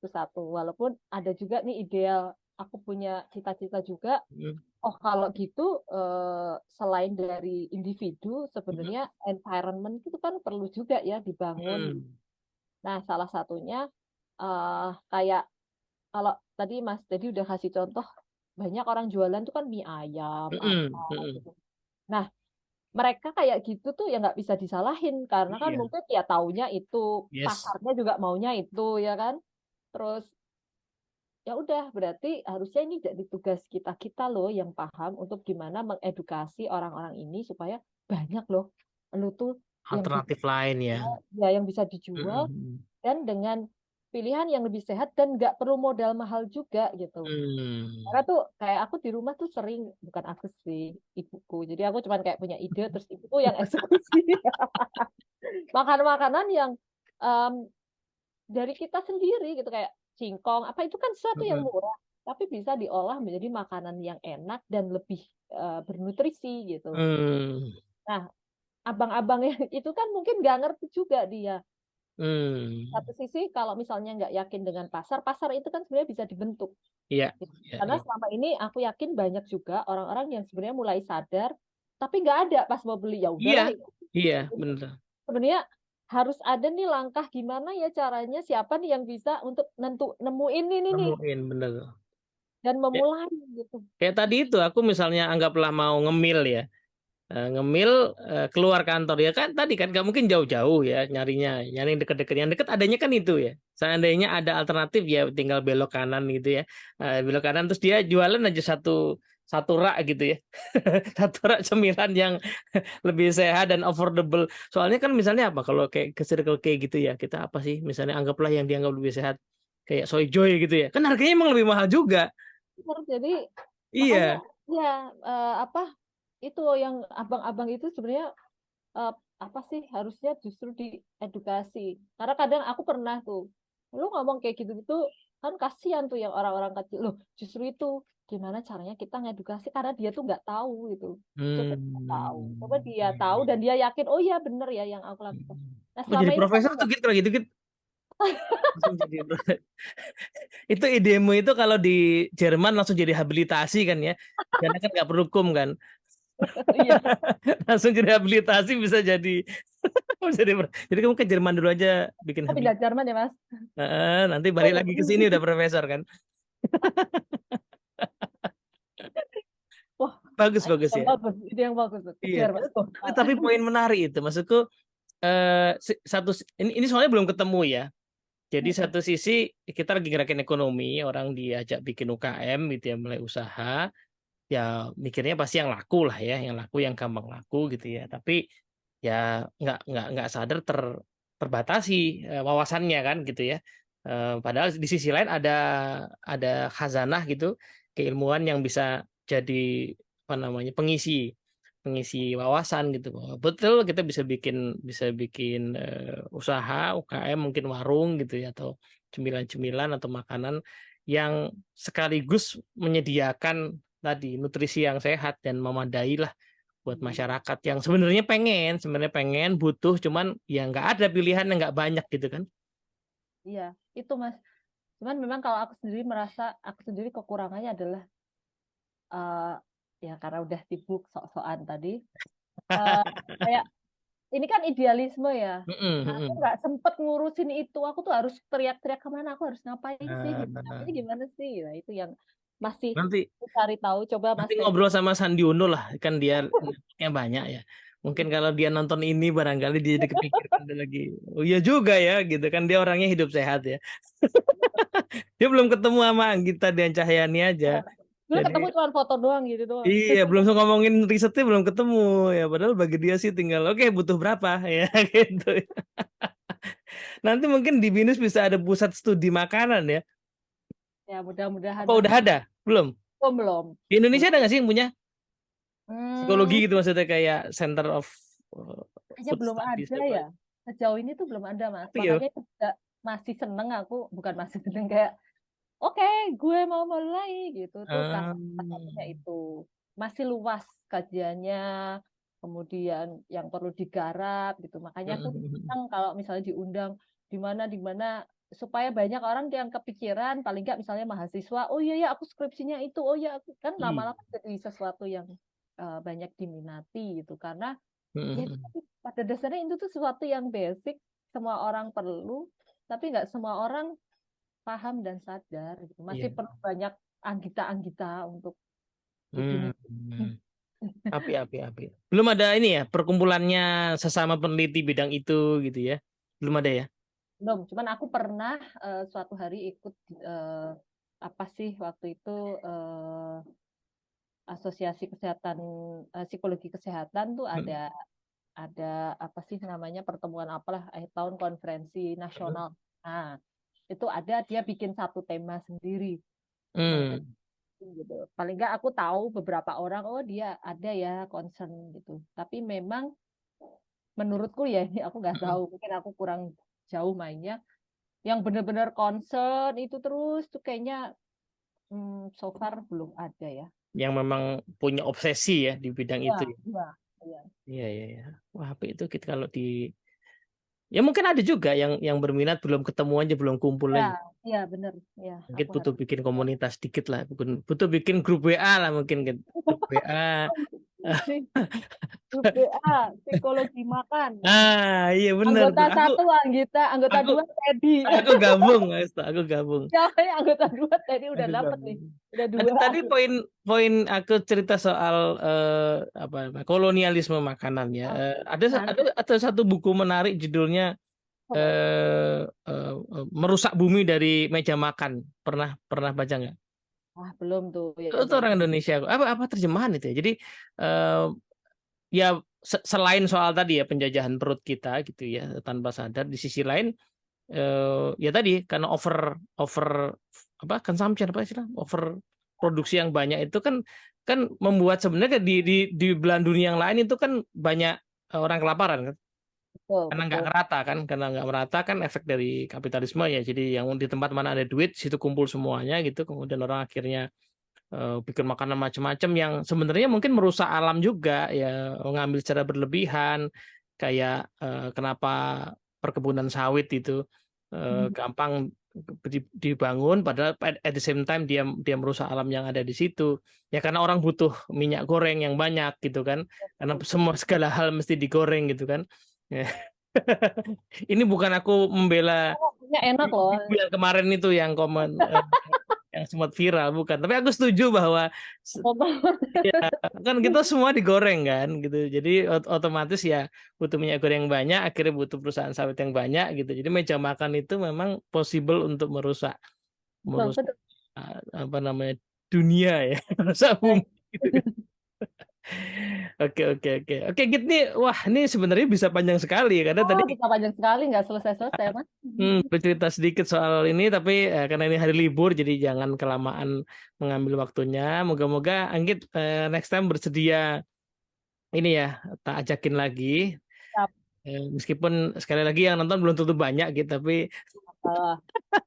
[SPEAKER 1] Itu satu. Walaupun ada juga nih ideal, aku punya cita-cita juga.
[SPEAKER 2] Mm.
[SPEAKER 1] Oh, kalau gitu, selain dari individu,
[SPEAKER 2] Mm.
[SPEAKER 1] sebenarnya environment itu kan perlu juga ya dibangun.
[SPEAKER 2] Mm.
[SPEAKER 1] Nah, salah satunya kayak kalau tadi Mas tadi udah kasih contoh, banyak orang jualan tuh kan mie ayam, apa
[SPEAKER 2] Mm. Mm.
[SPEAKER 1] gitu. Nah, mereka kayak gitu tuh ya nggak bisa disalahin karena kan
[SPEAKER 2] Iya.
[SPEAKER 1] mungkin ya taunya itu,
[SPEAKER 2] Yes.
[SPEAKER 1] pasarnya juga maunya itu ya kan. Terus ya udah berarti harusnya ini jadi tugas kita kita loh yang paham untuk gimana mengedukasi orang-orang ini supaya banyak loh lu tuh yang bisa
[SPEAKER 2] Alternatif lain ya.
[SPEAKER 1] dijual, ya yang bisa dijual
[SPEAKER 2] Mm.
[SPEAKER 1] dan dengan pilihan yang lebih sehat dan nggak perlu modal mahal juga gitu. Karena
[SPEAKER 2] Mm.
[SPEAKER 1] tuh kayak aku di rumah tuh sering, bukan aku sih, ibuku, jadi aku cuman kayak punya ide terus ibuku yang eksekusi. Makan makanan yang em, dari kita sendiri gitu, kayak singkong apa itu kan sesuatu yang
[SPEAKER 2] Mm.
[SPEAKER 1] murah tapi bisa diolah menjadi makanan yang enak dan lebih bernutrisi gitu.
[SPEAKER 2] Mm.
[SPEAKER 1] Nah, abang-abang yang itu kan mungkin nggak ngerti juga dia. Satu sisi kalau misalnya nggak yakin dengan pasar, pasar itu kan sebenarnya bisa dibentuk.
[SPEAKER 2] Iya, iya,
[SPEAKER 1] Karena
[SPEAKER 2] iya.
[SPEAKER 1] selama ini aku yakin banyak juga orang-orang yang sebenarnya mulai sadar, tapi nggak ada pas mau beli. Ya
[SPEAKER 2] Iya,
[SPEAKER 1] udahlah.
[SPEAKER 2] iya,
[SPEAKER 1] Jadi
[SPEAKER 2] bener.
[SPEAKER 1] sebenarnya harus ada nih langkah gimana ya caranya siapa nih yang bisa untuk nemuin ini nih
[SPEAKER 2] Nemuin, bener.
[SPEAKER 1] dan
[SPEAKER 2] Ya,
[SPEAKER 1] memulai gitu.
[SPEAKER 2] kayak tadi itu aku misalnya anggaplah mau ngemil ya. Ngemil keluar kantor ya kan tadi kan nggak mungkin jauh-jauh ya nyarinya nyari yang deket-deket yang deket adanya kan itu ya seandainya ada alternatif ya tinggal belok kanan gitu ya. Belok kanan terus dia jualan aja satu satu rak gitu ya. Satu rak cemilan yang lebih sehat dan affordable soalnya kan misalnya apa kalau kayak ke Circle K gitu ya kita apa sih misalnya anggaplah yang dianggap lebih sehat kayak Soy Joy gitu ya kan harganya emang lebih mahal juga.
[SPEAKER 1] Jadi makanya
[SPEAKER 2] Iya.
[SPEAKER 1] ya apa itu yang abang-abang itu sebenarnya eh, apa sih harusnya justru diedukasi. Karena kadang aku pernah tuh, lu ngomong kayak gitu-gitu kan kasihan tuh yang orang-orang kecil. Loh, justru itu gimana caranya kita ngedukasi karena dia tuh nggak tahu gitu. Coba dia tahu, coba dia
[SPEAKER 2] Iya,
[SPEAKER 1] tahu
[SPEAKER 2] iya.
[SPEAKER 1] dan dia yakin, oh iya bener ya yang aku lakukan. Nah
[SPEAKER 2] Oh
[SPEAKER 1] selama
[SPEAKER 2] jadi
[SPEAKER 1] ini kan
[SPEAKER 2] profesor tuh gitu lagi gitu. Langsung jadi itu idemu itu kalau di Jerman langsung jadi habilitasi kan ya karena kan nggak berhukum kan
[SPEAKER 1] iya,
[SPEAKER 2] langsung jadi habilitasi bisa jadi jadi kamu ke Jerman dulu aja bikin
[SPEAKER 1] aku pindah
[SPEAKER 2] habilitasi.
[SPEAKER 1] Jerman ya Mas.
[SPEAKER 2] Nanti balik lagi ke sini udah profesor kan
[SPEAKER 1] Wah,
[SPEAKER 2] bagus bagus
[SPEAKER 1] yang
[SPEAKER 2] ya
[SPEAKER 1] bagus, itu yang bagus tuh, ke
[SPEAKER 2] iya
[SPEAKER 1] Jerman. Tuh.
[SPEAKER 2] tapi poin menarik itu maksudku satu ini soalnya belum ketemu ya jadi satu sisi kita lagi gerakin ekonomi orang diajak bikin UKM gitu ya mulai usaha ya mikirnya pasti yang laku lah ya, yang laku yang gampang laku gitu ya. Tapi ya nggak sadar terbatasi wawasannya kan gitu ya. Padahal di sisi lain ada khazanah gitu keilmuan yang bisa jadi apa namanya pengisi pengisi wawasan gitu. Betul kita bisa bikin usaha UKM mungkin warung gitu ya atau cemilan-cemilan atau makanan yang sekaligus menyediakan tadi nutrisi yang sehat dan memadai lah buat masyarakat yang sebenarnya pengen butuh cuman ya nggak ada pilihan yang nggak banyak gitu kan.
[SPEAKER 1] Iya, itu Mas. Cuman memang kalau aku sendiri merasa aku sendiri kekurangannya adalah eh, ya karena udah sibuk sok-sokan tadi eh, kayak ini kan idealisme ya.
[SPEAKER 2] Mm-mm,
[SPEAKER 1] Nah, aku
[SPEAKER 2] mm-mm.
[SPEAKER 1] nggak sempet ngurusin itu. Aku tuh harus teriak-teriak kemana? Aku harus ngapain sih? Gitu. Ini
[SPEAKER 2] Nah,
[SPEAKER 1] gimana sih? Nah, itu yang masih
[SPEAKER 2] nanti
[SPEAKER 1] aku cari tahu. Coba
[SPEAKER 2] nanti
[SPEAKER 1] Mas Febri.
[SPEAKER 2] ngobrol sama Sandi Uno lah kan dia yang banyak ya mungkin kalau dia nonton ini barangkali dia jadi kepikirkan dia lagi oh iya juga ya gitu kan dia orangnya hidup sehat ya dia belum ketemu sama Anggita Dian Cahyani aja
[SPEAKER 1] Dulu
[SPEAKER 2] jadi
[SPEAKER 1] ketemu cuma foto doang gitu doang.
[SPEAKER 2] iya, belum ngomongin risetnya belum ketemu ya. Padahal bagi dia sih tinggal oke butuh berapa ya gitu. Nanti mungkin di BINUS bisa ada pusat studi makanan ya.
[SPEAKER 1] Ya mudah-mudahan
[SPEAKER 2] Apa
[SPEAKER 1] Mas.
[SPEAKER 2] udah ada? Belum.
[SPEAKER 1] Oh, belum.
[SPEAKER 2] Di Indonesia
[SPEAKER 1] Belum.
[SPEAKER 2] ada nggak sih yang punya psikologi
[SPEAKER 1] Hmm,
[SPEAKER 2] gitu maksudnya kayak Center of uh,
[SPEAKER 1] kayaknya
[SPEAKER 2] Food
[SPEAKER 1] belum
[SPEAKER 2] Studies
[SPEAKER 1] ada
[SPEAKER 2] apa?
[SPEAKER 1] ya. Sejauh ini tuh belum ada Mas.
[SPEAKER 2] Tapi ya,
[SPEAKER 1] Makanya itu juga masih seneng aku. Bukan masih seneng kayak oke, gue mau mulai gitu tuh karena salah satunya
[SPEAKER 2] um,
[SPEAKER 1] itu masih luas kajiannya, kemudian yang perlu digarap gitu. Makanya aku senang kalau misalnya diundang di mana supaya banyak orang yang kepikiran, paling nggak misalnya mahasiswa, oh iya ya aku skripsinya itu, oh ya aku kan lama-lama jadi sesuatu yang banyak diminati gitu. Karena ya itu tadi, pada dasarnya itu tuh sesuatu yang basic, semua orang perlu, tapi nggak semua orang paham dan sadar gitu. Masih
[SPEAKER 2] iya.
[SPEAKER 1] perlu banyak anggita-anggita untuk di
[SPEAKER 2] Hmm.
[SPEAKER 1] dunia.
[SPEAKER 2] Api. Belum ada ini ya, perkumpulannya sesama peneliti bidang itu gitu ya. Belum ada ya.
[SPEAKER 1] Belum, cuman aku pernah suatu hari ikut apa sih waktu itu asosiasi kesehatan psikologi kesehatan tuh ada apa sih namanya pertemuan apalah akhir tahun konferensi nasional. Nah, itu ada dia bikin satu tema sendiri mengenai
[SPEAKER 2] Hmm.
[SPEAKER 1] gitu. Paling nggak aku tahu beberapa orang, oh dia ada ya concern gitu. Tapi memang menurutku ya ini aku nggak tahu, mungkin aku kurang jauh mainnya. Yang benar-benar concern itu terus tuh kayaknya so far belum ada ya.
[SPEAKER 2] Yang memang punya obsesi ya di bidang itu
[SPEAKER 1] Ya,
[SPEAKER 2] ya.
[SPEAKER 1] ya, ya.
[SPEAKER 2] Iya. Wah, apa itu kita kalau di Ya mungkin ada juga yang berminat belum ketemu aja, belum kumpul
[SPEAKER 1] Ya,
[SPEAKER 2] aja.
[SPEAKER 1] iya bener. Ya,
[SPEAKER 2] Mungkin
[SPEAKER 1] aku
[SPEAKER 2] butuh
[SPEAKER 1] harus.
[SPEAKER 2] bikin komunitas dikit lah, butuh bikin grup WA lah mungkin kan. Grup WA.
[SPEAKER 1] Grup WA, psikologi makan.
[SPEAKER 2] Ah, iya bener
[SPEAKER 1] Anggota
[SPEAKER 2] tuh.
[SPEAKER 1] satu Anggita, anggota
[SPEAKER 2] Aku
[SPEAKER 1] dua Teddy.
[SPEAKER 2] aku gabung, aku gabung.
[SPEAKER 1] Siapa anggota dua Teddy udah
[SPEAKER 2] Aku
[SPEAKER 1] dapet nih.
[SPEAKER 2] gabung.
[SPEAKER 1] Udah
[SPEAKER 2] Tadi
[SPEAKER 1] dua
[SPEAKER 2] tadi
[SPEAKER 1] aku.
[SPEAKER 2] poin aku cerita soal apa namanya, kolonialisme makanan ya.
[SPEAKER 1] Kan?
[SPEAKER 2] Ada satu buku menarik judulnya
[SPEAKER 1] Apa?
[SPEAKER 2] eh, Merusak Bumi dari Meja Makan. Pernah pernah baca nggak?
[SPEAKER 1] Ah, belum tuh
[SPEAKER 2] Itu
[SPEAKER 1] yang
[SPEAKER 2] orang Indonesia. Apa terjemahan itu ya? Jadi eh, ya selain soal tadi ya penjajahan perut kita gitu ya tanpa sadar, di sisi lain ya tadi karena over over apa consumption apa istilah over produksi yang banyak itu kan kan membuat sebenarnya di belahan dunia yang lain itu kan banyak orang kelaparan kan
[SPEAKER 1] betul,
[SPEAKER 2] karena nggak
[SPEAKER 1] betul.
[SPEAKER 2] ngerata kan karena nggak merata kan efek dari kapitalisme ya jadi yang di tempat mana ada duit situ kumpul semuanya gitu kemudian orang akhirnya bikin makanan macam-macam yang sebenarnya mungkin merusak alam juga ya ngambil secara berlebihan kayak kenapa perkebunan sawit itu gampang dibangun padahal at the same time dia dia merusak alam yang ada di situ ya karena orang butuh minyak goreng yang banyak gitu kan karena semua segala hal mesti digoreng gitu kan. Ya. Ini bukan aku membela
[SPEAKER 1] Pokoknya enak loh.
[SPEAKER 2] ibu yang kemarin itu yang komen yang sempat viral bukan tapi aku setuju bahwa ya, kan kita semua digoreng kan gitu jadi otomatis ya butuh minyak goreng yang banyak akhirnya butuh perusahaan sawit yang banyak gitu jadi meja makan itu memang possible untuk merusak
[SPEAKER 1] Betul,
[SPEAKER 2] merusak
[SPEAKER 1] betul.
[SPEAKER 2] apa namanya dunia ya merusak bumi gitu. Oke oke oke oke gitu nih wah ini sebenarnya bisa panjang sekali karena
[SPEAKER 1] Oh,
[SPEAKER 2] tadi
[SPEAKER 1] bisa panjang sekali, nggak selesai-selesai, Mas.
[SPEAKER 2] bercerita sedikit soal ini tapi karena ini hari libur jadi jangan kelamaan mengambil waktunya. Moga-moga Anggit next time bersedia ini ya tak ajakin lagi.
[SPEAKER 1] Siap.
[SPEAKER 2] Meskipun sekali lagi yang nonton belum tentu banyak gitu tapi
[SPEAKER 1] Eh,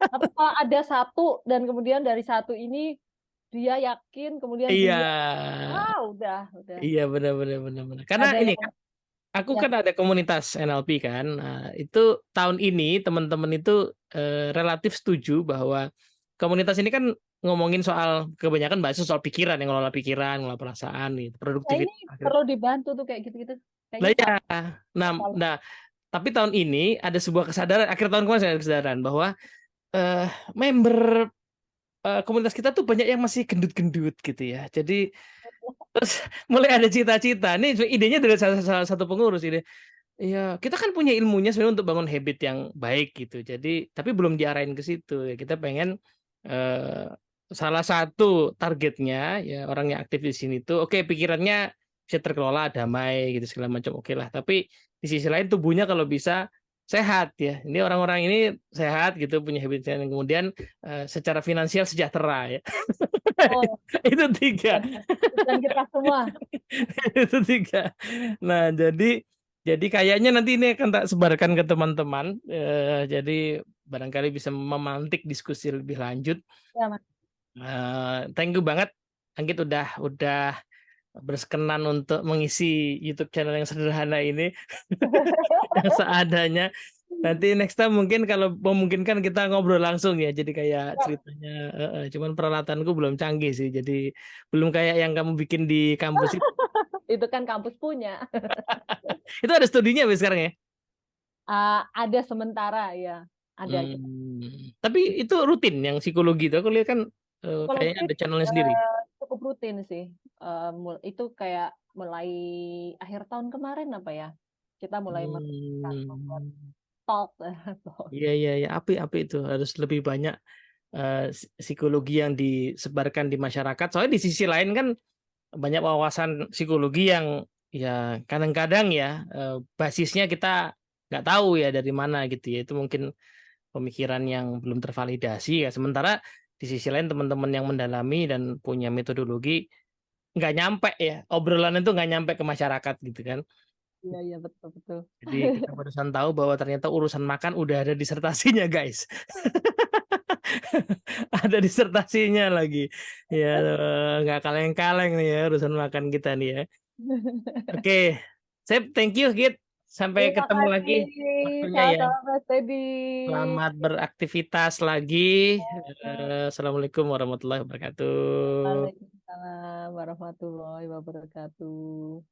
[SPEAKER 1] tapi kalau ada satu dan kemudian dari satu ini dia yakin, kemudian
[SPEAKER 2] iya
[SPEAKER 1] dia, udah.
[SPEAKER 2] iya benar benar benar benar. Karena
[SPEAKER 1] Ada
[SPEAKER 2] ini
[SPEAKER 1] yang
[SPEAKER 2] kan aku
[SPEAKER 1] ya,
[SPEAKER 2] kan ada komunitas NLP kan. Nah, itu tahun ini teman-teman itu relatif setuju bahwa komunitas ini kan ngomongin soal kebanyakan bahas soal pikiran, yang ngelola pikiran, ngelola perasaan, gitu,
[SPEAKER 1] nah ini
[SPEAKER 2] produktivitas.
[SPEAKER 1] perlu dibantu tuh kayak gitu-gitu.
[SPEAKER 2] Lah
[SPEAKER 1] Kayaknya
[SPEAKER 2] ya, nah,
[SPEAKER 1] salah.
[SPEAKER 2] nah, tapi tahun ini ada sebuah kesadaran, akhir tahun kemarin ada kesadaran bahwa eh, member komunitas kita tuh banyak yang masih gendut-gendut gitu ya. Jadi terus mulai ada cita-cita. Ini idenya dari salah satu pengurus ini. Iya, kita kan punya ilmunya sebenarnya untuk bangun habit yang baik gitu. Jadi, tapi belum diarahin ke situ. Ya, kita pengen eh, salah satu targetnya ya orang yang aktif di sini tuh, oke pikirannya bisa terkelola, damai gitu segala macam, oke lah. Tapi di sisi lain tubuhnya kalau bisa sehat ya. Ini orang-orang ini sehat gitu, punya habit yang kemudian secara finansial sejahtera ya.
[SPEAKER 1] Oh,
[SPEAKER 2] Itu tiga.
[SPEAKER 1] dan kita semua.
[SPEAKER 2] Itu tiga. Nah, jadi kayaknya nanti ini akan tak sebarkan ke teman-teman. Jadi barangkali bisa memantik diskusi lebih lanjut.
[SPEAKER 1] Ya, Mas.
[SPEAKER 2] Thank you banget, Anggit udah berkenan untuk mengisi YouTube channel yang sederhana ini, yang seadanya. Nanti next time mungkin kalau memungkinkan kita ngobrol langsung ya. Jadi kayak ceritanya, cuman peralatanku belum canggih sih. Jadi belum kayak yang kamu bikin di kampus itu.
[SPEAKER 1] Itu kan kampus punya.
[SPEAKER 2] Itu ada studinya wes sekarang ya.
[SPEAKER 1] Ada sementara ya, ada kita.
[SPEAKER 2] Tapi itu rutin yang psikologi itu. Aku lihat kan kayaknya
[SPEAKER 1] Psikologi
[SPEAKER 2] ada channelnya sendiri.
[SPEAKER 1] cukup rutin sih. Itu kayak mulai akhir tahun kemarin apa ya? Kita mulai membuat
[SPEAKER 2] Hmm,
[SPEAKER 1] talk.
[SPEAKER 2] iya iya iya, api itu harus lebih banyak psikologi yang disebarkan di masyarakat. Soalnya di sisi lain kan banyak wawasan psikologi yang ya kadang-kadang ya basisnya kita nggak tahu ya dari mana gitu ya. Itu mungkin pemikiran yang belum tervalidasi ya. Sementara di sisi lain teman-teman yang mendalami dan punya metodologi nggak nyampe ya obrolan itu nggak nyampe ke masyarakat gitu kan.
[SPEAKER 1] Iya, iya, betul, betul.
[SPEAKER 2] Jadi kita barusan tahu bahwa ternyata urusan makan udah ada disertasinya guys. Ada disertasinya lagi. Ya nggak kaleng-kaleng nih ya urusan makan kita nih ya. Oke, Sip, thank you Git. Sampai
[SPEAKER 1] Terima
[SPEAKER 2] ketemu lagi
[SPEAKER 1] kasih.
[SPEAKER 2] waktunya ya.
[SPEAKER 1] Sama-sama Mas Teddy.
[SPEAKER 2] Selamat beraktivitas lagi. Assalamualaikum warahmatullahi wabarakatuh.
[SPEAKER 1] Waalaikumsalam warahmatullahi wabarakatuh.